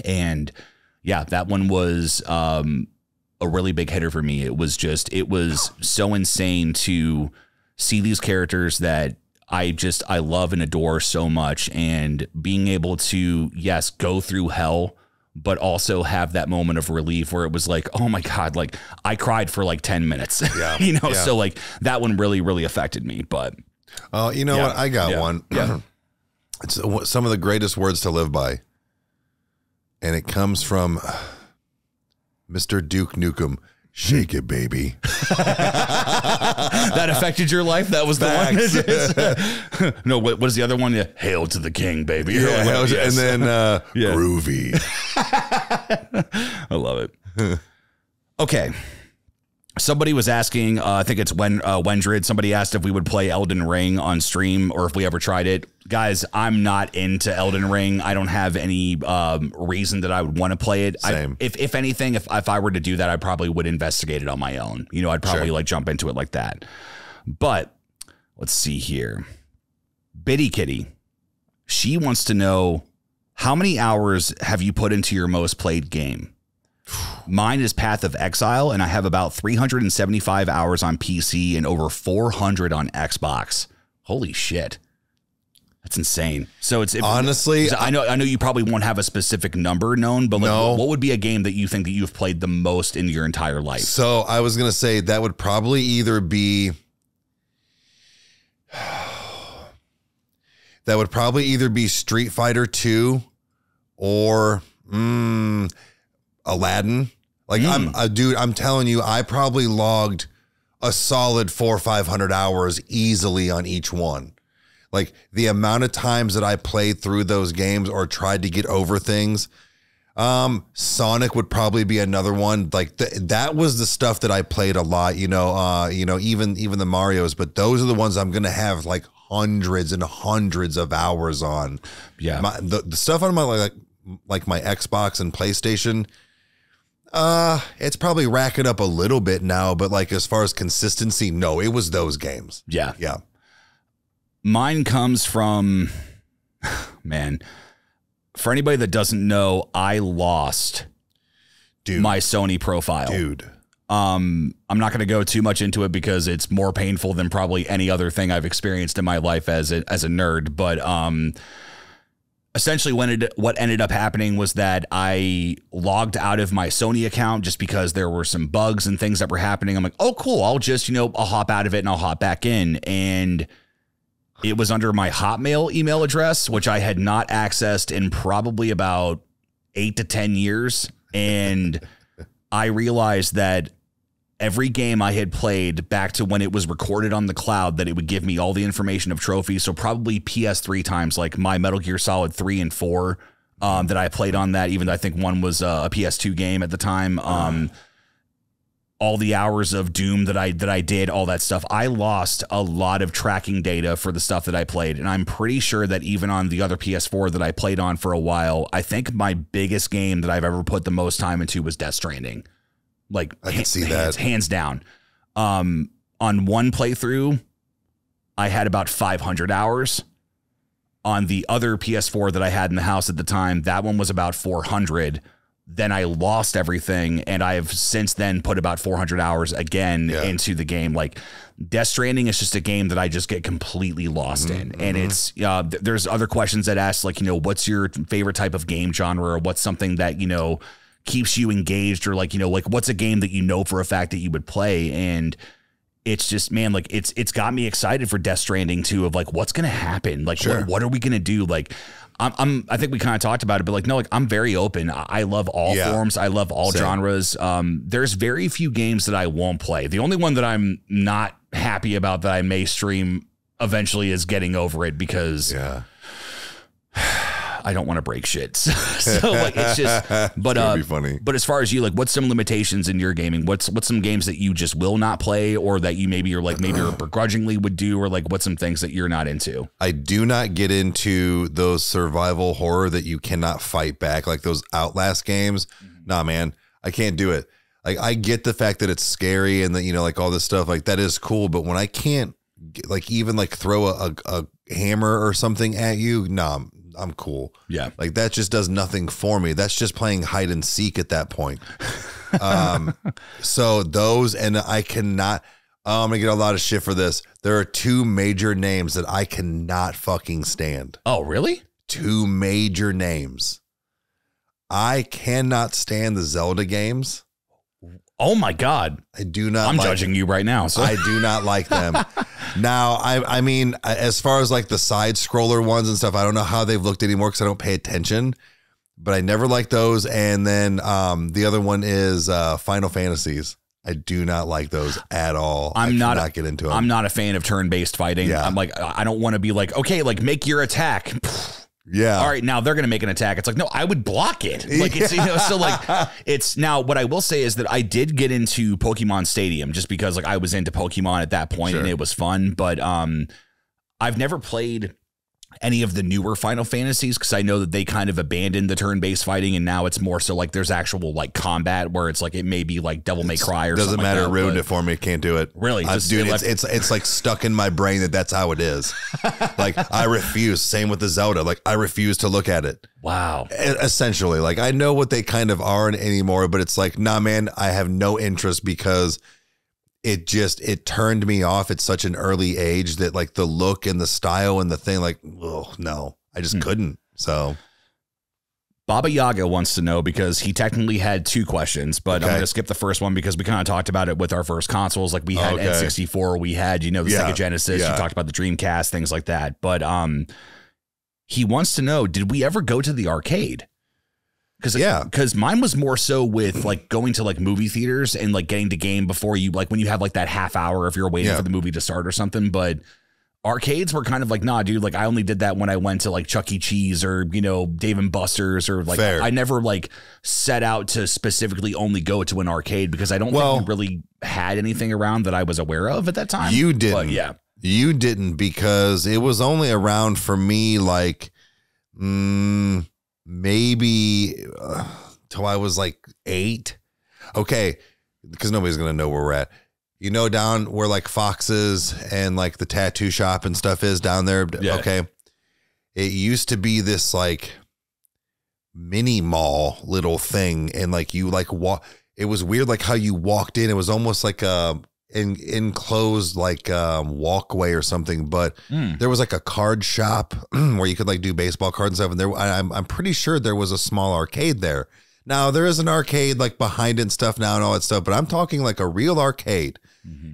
Speaker 2: And yeah, that one was a really big hitter for me. It was so insane to see these characters that I love and adore so much, and being able to, yes, go through hell, but also have that moment of relief where it was like, oh my God, like I cried for like 10 minutes, so like that one really, really affected me. But
Speaker 3: what? I got one. Yeah. It's some of the greatest words to live by. And it comes from Mr. Duke Nukem. Shake it, baby.
Speaker 2: That affected your life? That was the one? No, what is the other one? Yeah. Hail to the king, baby.
Speaker 3: Yeah, yes. And then groovy.
Speaker 2: I love it. Okay. Somebody was asking, I think it's Wendred. Somebody asked if we would play Elden Ring on stream or if we ever tried it. Guys, I'm not into Elden Ring. I don't have any reason that I would want to play it.
Speaker 3: Same.
Speaker 2: If anything, if I were to do that, I probably would investigate it on my own. I'd probably like jump into it like that. But let's see here. Biddy Kitty, she wants to know, how many hours have you put into your most played game? Mine is Path of Exile, and I have about 375 hours on PC and over 400 on Xbox. Holy shit. That's insane. So
Speaker 3: honestly,
Speaker 2: I know you probably won't have a specific number known, but what would be a game that you think that you've played the most in your entire life?
Speaker 3: So I was going to say that would probably either be Street Fighter 2 or Aladdin. Like I'm telling you, I probably logged a solid 400 or 500 hours easily on each one. Like the amount of times that I played through those games or tried to get over things. Sonic would probably be another one. Like that was the stuff that I played a lot, even the Marios, but those are the ones I'm going to have like hundreds and hundreds of hours on.
Speaker 2: Yeah.
Speaker 3: The stuff on my, like my Xbox and PlayStation, it's probably racking up a little bit now, but like as far as consistency, no, it was those games.
Speaker 2: Yeah.
Speaker 3: Yeah.
Speaker 2: Mine comes from, man, for anybody that doesn't know, I lost my Sony profile.
Speaker 3: Dude.
Speaker 2: I'm not going to go too much into it because it's more painful than probably any other thing I've experienced in my life as a nerd. But essentially what ended up happening was that I logged out of my Sony account just because there were some bugs and things that were happening. I'm like, oh, cool. I'll just, I'll hop out of it and I'll hop back in. And it was under my Hotmail email address, which I had not accessed in probably about 8 to 10 years. And I realized that every game I had played back to when it was recorded on the cloud, that it would give me all the information of trophies. So probably PS3 times, like my Metal Gear Solid 3 and 4 that I played on that, even though I think one was a PS2 game at the time. All the hours of Doom that I did, all that stuff. I lost a lot of tracking data for the stuff that I played. And I'm pretty sure that even on the other PS4 that I played on for a while, I think my biggest game that I've ever put the most time into was Death Stranding. Like
Speaker 3: I can see that
Speaker 2: hands down. On one playthrough, I had about 500 hours. On the other PS4 that I had in the house at the time, that one was about 400. Then I lost everything, and I have since then put about 400 hours again into the game. Like Death Stranding is just a game that I just get completely lost in. And it's there's other questions that ask, like, what's your favorite type of game genre, or what's something that, keeps you engaged, or like, like what's a game that for a fact that you would play. And it's just, man, like it's got me excited for Death Stranding too, of like, what's going to happen? Like, what are we going to do? Like, I think we kind of talked about it, but like, no, like I'm very open. I love all forms. I love all genres. There's very few games that I won't play. The only one that I'm not happy about that I may stream eventually is Getting Over It, because I don't want to break shit. So like, it's just, but
Speaker 3: be funny.
Speaker 2: But as far as you, like, what's some limitations in your gaming? What's some games that you just will not play, or that you maybe begrudgingly would do, or like what's some things that you're not into? I
Speaker 3: do not get into those survival horror that you cannot fight back, like those Outlast games. Nah, man, I can't do it. Like, I get the fact that it's scary and that, like all this stuff, like that is cool. But when I can't like even like throw a hammer or something at you, nah, I'm cool. Yeah. Like that just does nothing for me. That's just playing hide and seek at that point. So those, and I cannot, I'm gonna get a lot of shit for this. There are two major names that I cannot fucking stand.
Speaker 2: Oh, really?
Speaker 3: Two major names. I cannot stand the Zelda games.
Speaker 2: Oh my God.
Speaker 3: I do not.
Speaker 2: I'm judging you right now. So
Speaker 3: I do not like them. Now, I mean, as far as like the side scroller ones and stuff, I don't know how they've looked anymore because I don't pay attention, but I never liked those. And then the other one is Final Fantasies. I do not like those at all. I cannot get into them.
Speaker 2: I'm not a fan of turn-based fighting. Yeah. I'm like, I don't want to be like, okay, like make your attack. Yeah. All right. Now they're going to make an attack. It's like, no, I would block it. Like, it's, so like it's now what I will say is that I did get into Pokemon Stadium just because like I was into Pokemon at that point and it was fun. But I've never played any of the newer Final Fantasies because I know that they kind of abandoned the turn-based fighting, and now it's more so like there's actual like combat where it's like it may be like Devil May Cry or something.
Speaker 3: Doesn't matter. Like ruined it for me. Can't do it.
Speaker 2: Really,
Speaker 3: dude. It's like stuck in my brain that's how it is. Like I refuse. Same with the Zelda. Like I refuse to look at it.
Speaker 2: Wow.
Speaker 3: Essentially, like I know what they kind of are anymore, but it's like, nah, man, I have no interest because it turned me off at such an early age that like the look and the style and the thing, like, oh no, I just couldn't. So
Speaker 2: Baba Yaga wants to know, because he technically had two questions, but I'm going to skip the first one because we kind of talked about it with our first consoles. Like we had N64, we had, the Sega Genesis, you talked about the Dreamcast, things like that. But he wants to know, did we ever go to the arcade? Because mine was more so with like going to like movie theaters and like getting the game before you, like when you have like that half hour if you're waiting for the movie to start or something. But arcades were kind of like, nah, dude, like I only did that when I went to like Chuck E. Cheese or, you know, Dave and Buster's or like,
Speaker 3: Fair.
Speaker 2: I never like set out to specifically only go to an arcade because I don't think we really had anything around that I was aware of at that time.
Speaker 3: You didn't.
Speaker 2: But yeah.
Speaker 3: You didn't, because it was only around for me like maybe till I was like 8. Okay. Because nobody's going to know where we're at. You know, down where like Fox's and like the tattoo shop and stuff is down there.
Speaker 2: Yeah.
Speaker 3: Okay. It used to be this like mini mall little thing. And like you like it was weird. Like how you walked in, it was almost like a enclosed like walkway or something. But there was like a card shop where you could like do baseball cards and stuff. And there, I'm pretty sure there was a small arcade there. Now there is an arcade like behind it and stuff now and all that stuff, but I'm talking like a real arcade.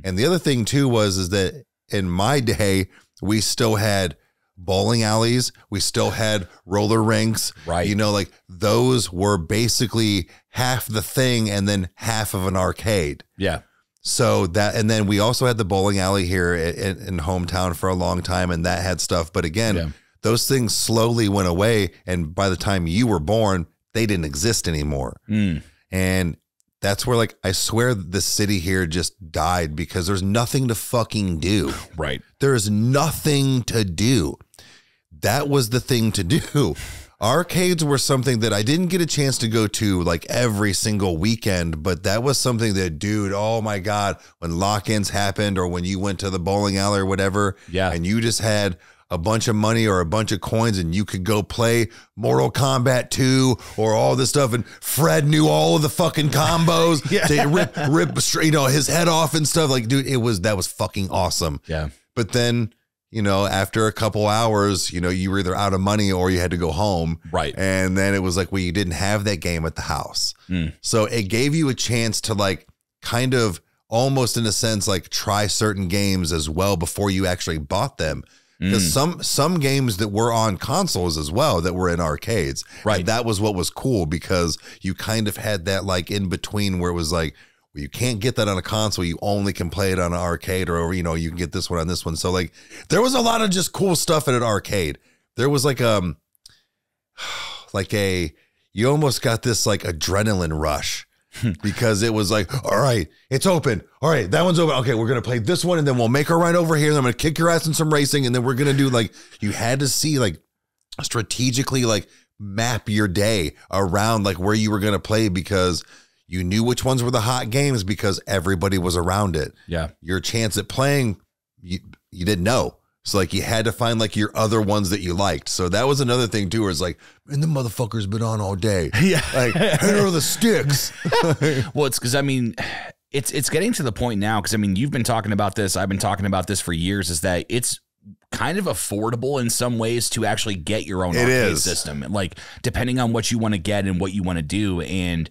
Speaker 3: And the other thing too is that in my day, we still had bowling alleys. We still had roller rinks,
Speaker 2: right?
Speaker 3: You know, like those were basically half the thing and then half of an arcade.
Speaker 2: Yeah.
Speaker 3: So that, and then we also had the bowling alley here in hometown for a long time, and that had stuff. But again, those things slowly went away. And by the time you were born, they didn't exist anymore. And that's where, like, I swear the city here just died because there's nothing to fucking do.
Speaker 2: Right.
Speaker 3: There's nothing to do. That was the thing to do. Arcades were something that I didn't get a chance to go to like every single weekend, but that was something that, dude, oh my God, when lock-ins happened or when you went to the bowling alley or whatever, and you just had a bunch of money or a bunch of coins and you could go play Mortal Kombat 2 or all this stuff. And Fred knew all of the fucking combos to rip, you know, his head off and stuff. Like, dude, that was fucking awesome.
Speaker 2: Yeah.
Speaker 3: But then, you know, after a couple hours, you know, you were either out of money or you had to go home.
Speaker 2: Right.
Speaker 3: And then it was like, well, you didn't have that game at the house. So it gave you a chance to like kind of almost in a sense, like try certain games as well before you actually bought them. Because some games that were on consoles as well that were in arcades.
Speaker 2: Right.
Speaker 3: And that was what was cool because you kind of had that like in between where it was like, well, you can't get that on a console. You only can play it on an arcade or, you know, you can get this one on this one. So like there was a lot of just cool stuff at an arcade. There was like you almost got this like adrenaline rush. Because it was like, all right, it's open. All right, that one's open. Okay, we're going to play this one and then we'll make our ride over here. And I'm going to kick your ass in some racing. And then we're going to do like, you had to see like strategically like map your day around like where you were going to play because you knew which ones were the hot games because everybody was around it.
Speaker 2: Yeah.
Speaker 3: Your chance at playing, you didn't know. So like you had to find like your other ones that you liked. So that was another thing too, where it's like, man, the motherfucker's been on all day.
Speaker 2: Yeah.
Speaker 3: Like, here are the sticks.
Speaker 2: Well, it's because I mean, it's getting to the point now, because I mean, you've been talking about this, I've been talking about this for years, is that it's kind of affordable in some ways to actually get your own arcade system. Like depending on what you want to get and what you want to do. And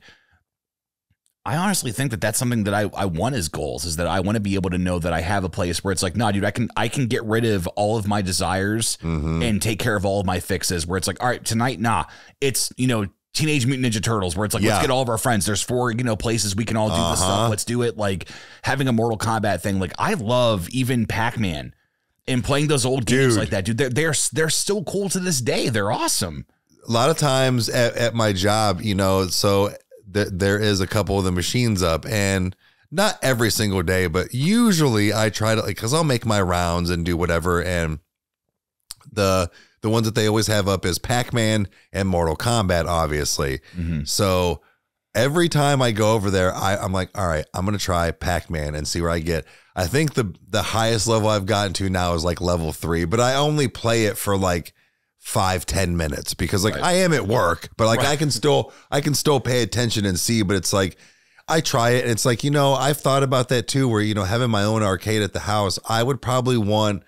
Speaker 2: I honestly think that that's something that I want as goals, is that I want to be able to know that I have a place where it's like, nah, dude, I can get rid of all of my desires and take care of all of my fixes, where it's like, all right, tonight, nah, it's, you know, Teenage Mutant Ninja Turtles, where it's like, let's get all of our friends. There's 4, you know, places we can all do this stuff. Let's do it. Like having a Mortal Kombat thing. Like I love even Pac-Man and playing those old games like that, dude. They're still cool to this day. They're awesome.
Speaker 3: A lot of times at my job, you know, so there is a couple of the machines up, and not every single day, but usually I try to, like, cause I'll make my rounds and do whatever. And the ones that they always have up is Pac-Man and Mortal Kombat, obviously. So every time I go over there, I'm like, all right, I'm going to try Pac-Man and see where I get. I think the highest level I've gotten to now is like level 3, but I only play it for like 5-10 minutes because like I am at work, but like I can still pay attention and see. But it's like I try it and it's like, you know, I've thought about that too, where, you know, having my own arcade at the house, I would probably want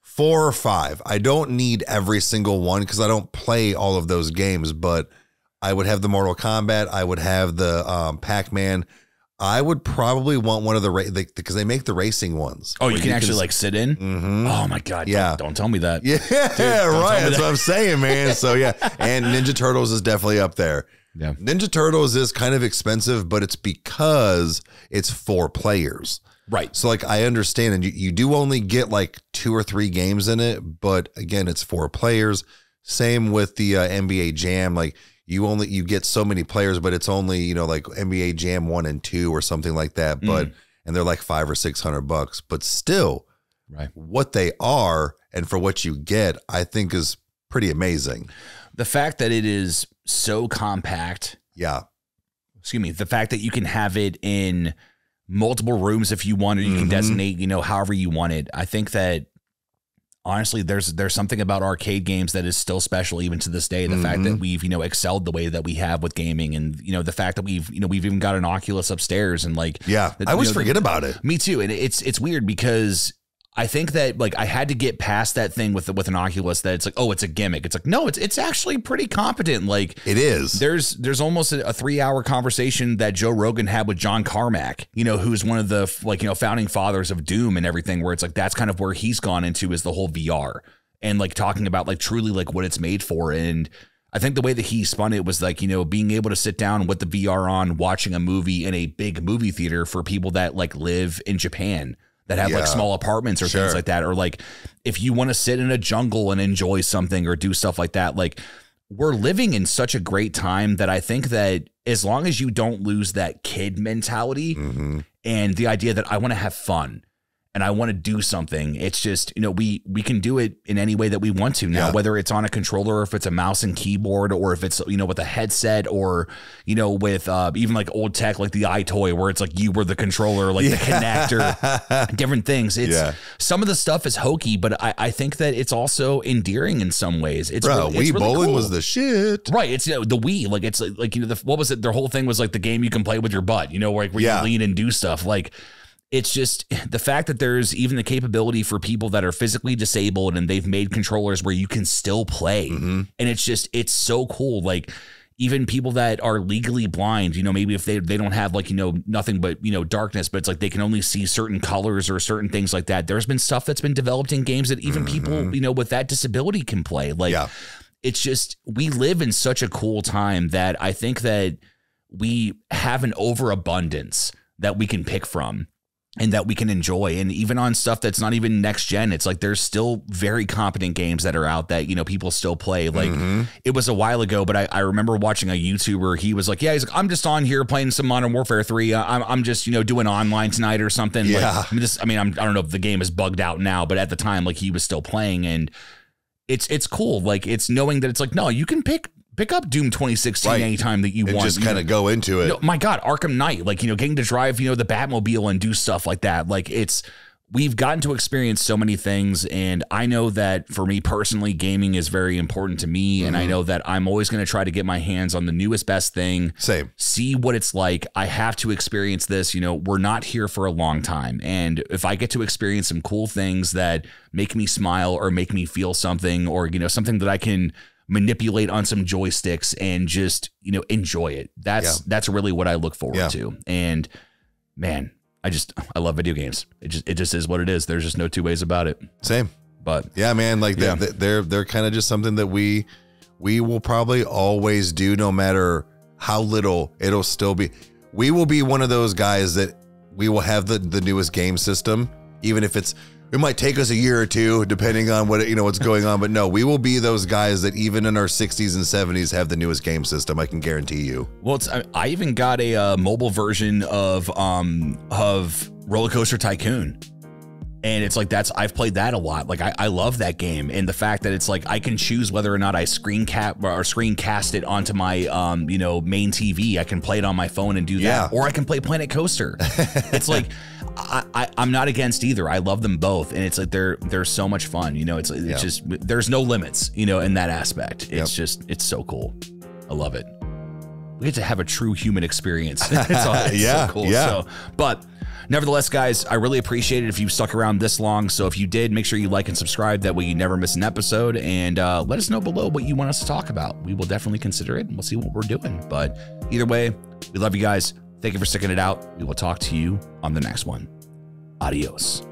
Speaker 3: 4 or 5. I don't need every single one because I don't play all of those games, but I would have the Mortal Kombat, I would have the Pac-Man. I would probably want one of the because they make the racing ones.
Speaker 2: Oh, you can actually like sit in? Oh my God.
Speaker 3: Yeah.
Speaker 2: Don't tell me that.
Speaker 3: Yeah, dude, right. That's what I'm saying, man. So yeah. And Ninja Turtles is definitely up there.
Speaker 2: Yeah.
Speaker 3: Ninja Turtles is kind of expensive, but it's because it's 4 players.
Speaker 2: Right.
Speaker 3: So like I understand, and you do only get like 2 or 3 games in it, but again, it's 4 players. Same with the NBA Jam. Like you get so many players, but it's only, you know, like NBA Jam 1 and 2 or something like that. But and they're like $500 or $600, but still,
Speaker 2: right,
Speaker 3: what they are and for what you get, I think is pretty amazing.
Speaker 2: The fact that it is so compact.
Speaker 3: Yeah.
Speaker 2: Excuse me. The fact that you can have it in multiple rooms if you want, or you can designate, you know, however you want it. I think that honestly, there's something about arcade games that is still special even to this day. The fact that we've, you know, excelled the way that we have with gaming, and, you know, the fact that we've even got an Oculus upstairs, and like,
Speaker 3: yeah, I always forget about it.
Speaker 2: Me too. And it's weird because I think that like I had to get past that thing with an Oculus that it's like, oh, it's a gimmick. It's like, no, it's actually pretty competent. Like
Speaker 3: it is.
Speaker 2: There's almost a 3-hour conversation that Joe Rogan had with John Carmack, you know, who's one of the like, you know, founding fathers of Doom and everything, where it's like that's kind of where he's gone into is the whole VR and like talking about like truly like what it's made for. And I think the way that he spun it was like, you know, being able to sit down with the VR on, watching a movie in a big movie theater for people that like live in Japan, that have like small apartments or things like that. Or like if you want to sit in a jungle and enjoy something or do stuff like that, like we're living in such a great time that I think that as long as you don't lose that kid mentality and the idea that I want to have fun and I want to do something, it's just, you know, we can do it in any way that we want to now, whether it's on a controller, or if it's a mouse and keyboard, or if it's, you know, with a headset, or, you know, with even like old tech, like the iToy, where it's like you were the controller, like the connector, different things. It's some of the stuff is hokey, but I think that it's also endearing in some ways. It's
Speaker 3: Bro,
Speaker 2: really,
Speaker 3: Wii bowling
Speaker 2: cool.
Speaker 3: was the shit.
Speaker 2: Right. It's, you know, the Wii, like it's like, you know, what was it? Their whole thing was like the game you can play with your butt, you know, where you lean and do stuff. Like, it's just the fact that there's even the capability for people that are physically disabled, and they've made controllers where you can still play. And it's so cool. Like even people that are legally blind, you know, maybe if they don't have like, you know, nothing but, you know, darkness, but it's like they can only see certain colors or certain things like that. There's been stuff that's been developed in games that even people, you know, with that disability can play. Like it's just, we live in such a cool time that I think that we have an overabundance that we can pick from and that we can enjoy. And even on stuff that's not even next gen, it's like there's still very competent games that are out that, you know, people still play. Like it was a while ago, but I remember watching a YouTuber. He was like, he's like, I'm just on here playing some Modern Warfare 3. I'm just, you know, doing online tonight or something. Like, I don't know if the game is bugged out now, but at the time, like he was still playing, and it's cool. Like it's knowing that it's like, no, you can pick up Doom 2016 anytime that you want.
Speaker 3: Just kind of go into it.
Speaker 2: You know, my God, Arkham Knight, like, you know, getting to drive, you know, the Batmobile and do stuff like that. Like we've gotten to experience so many things. And I know that for me personally, gaming is very important to me. And I know that I'm always going to try to get my hands on the newest, best thing.
Speaker 3: Same.
Speaker 2: See what it's like. I have to experience this. You know, we're not here for a long time. And if I get to experience some cool things that make me smile or make me feel something, or, you know, something that I can manipulate on some joysticks and just, you know, enjoy it. That's really what I look forward to. And man, I love video games. It just is what it is. There's just no two ways about it.
Speaker 3: Same.
Speaker 2: But
Speaker 3: yeah, man, like they're kind of just something that we will probably always do, no matter how little. It'll still be, we will be one of those guys that we will have the newest game system, even if it might take us a year or two, depending on what, you know, what's going on. But no, we will be those guys that even in our 60s and 70s have the newest game system. I can guarantee you.
Speaker 2: Well, I even got a mobile version of Roller Coaster Tycoon. And it's like, I've played that a lot. Like I love that game. And the fact that it's like, I can choose whether or not I screencast it onto my, you know, main TV. I can play it on my phone and do that, or I can play Planet Coaster. It's like, I'm not against either. I love them both. And it's like, they're so much fun. You know, it's just, there's no limits, you know, in that aspect. It's just, it's so cool. I love it. We get to have a true human experience. It's so cool. So, but nevertheless, guys, I really appreciate it if you stuck around this long. So if you did, make sure you like and subscribe. That way you never miss an episode. And let us know below what you want us to talk about. We will definitely consider it, and we'll see what we're doing. But either way, we love you guys. Thank you for sticking it out. We will talk to you on the next one. Adios.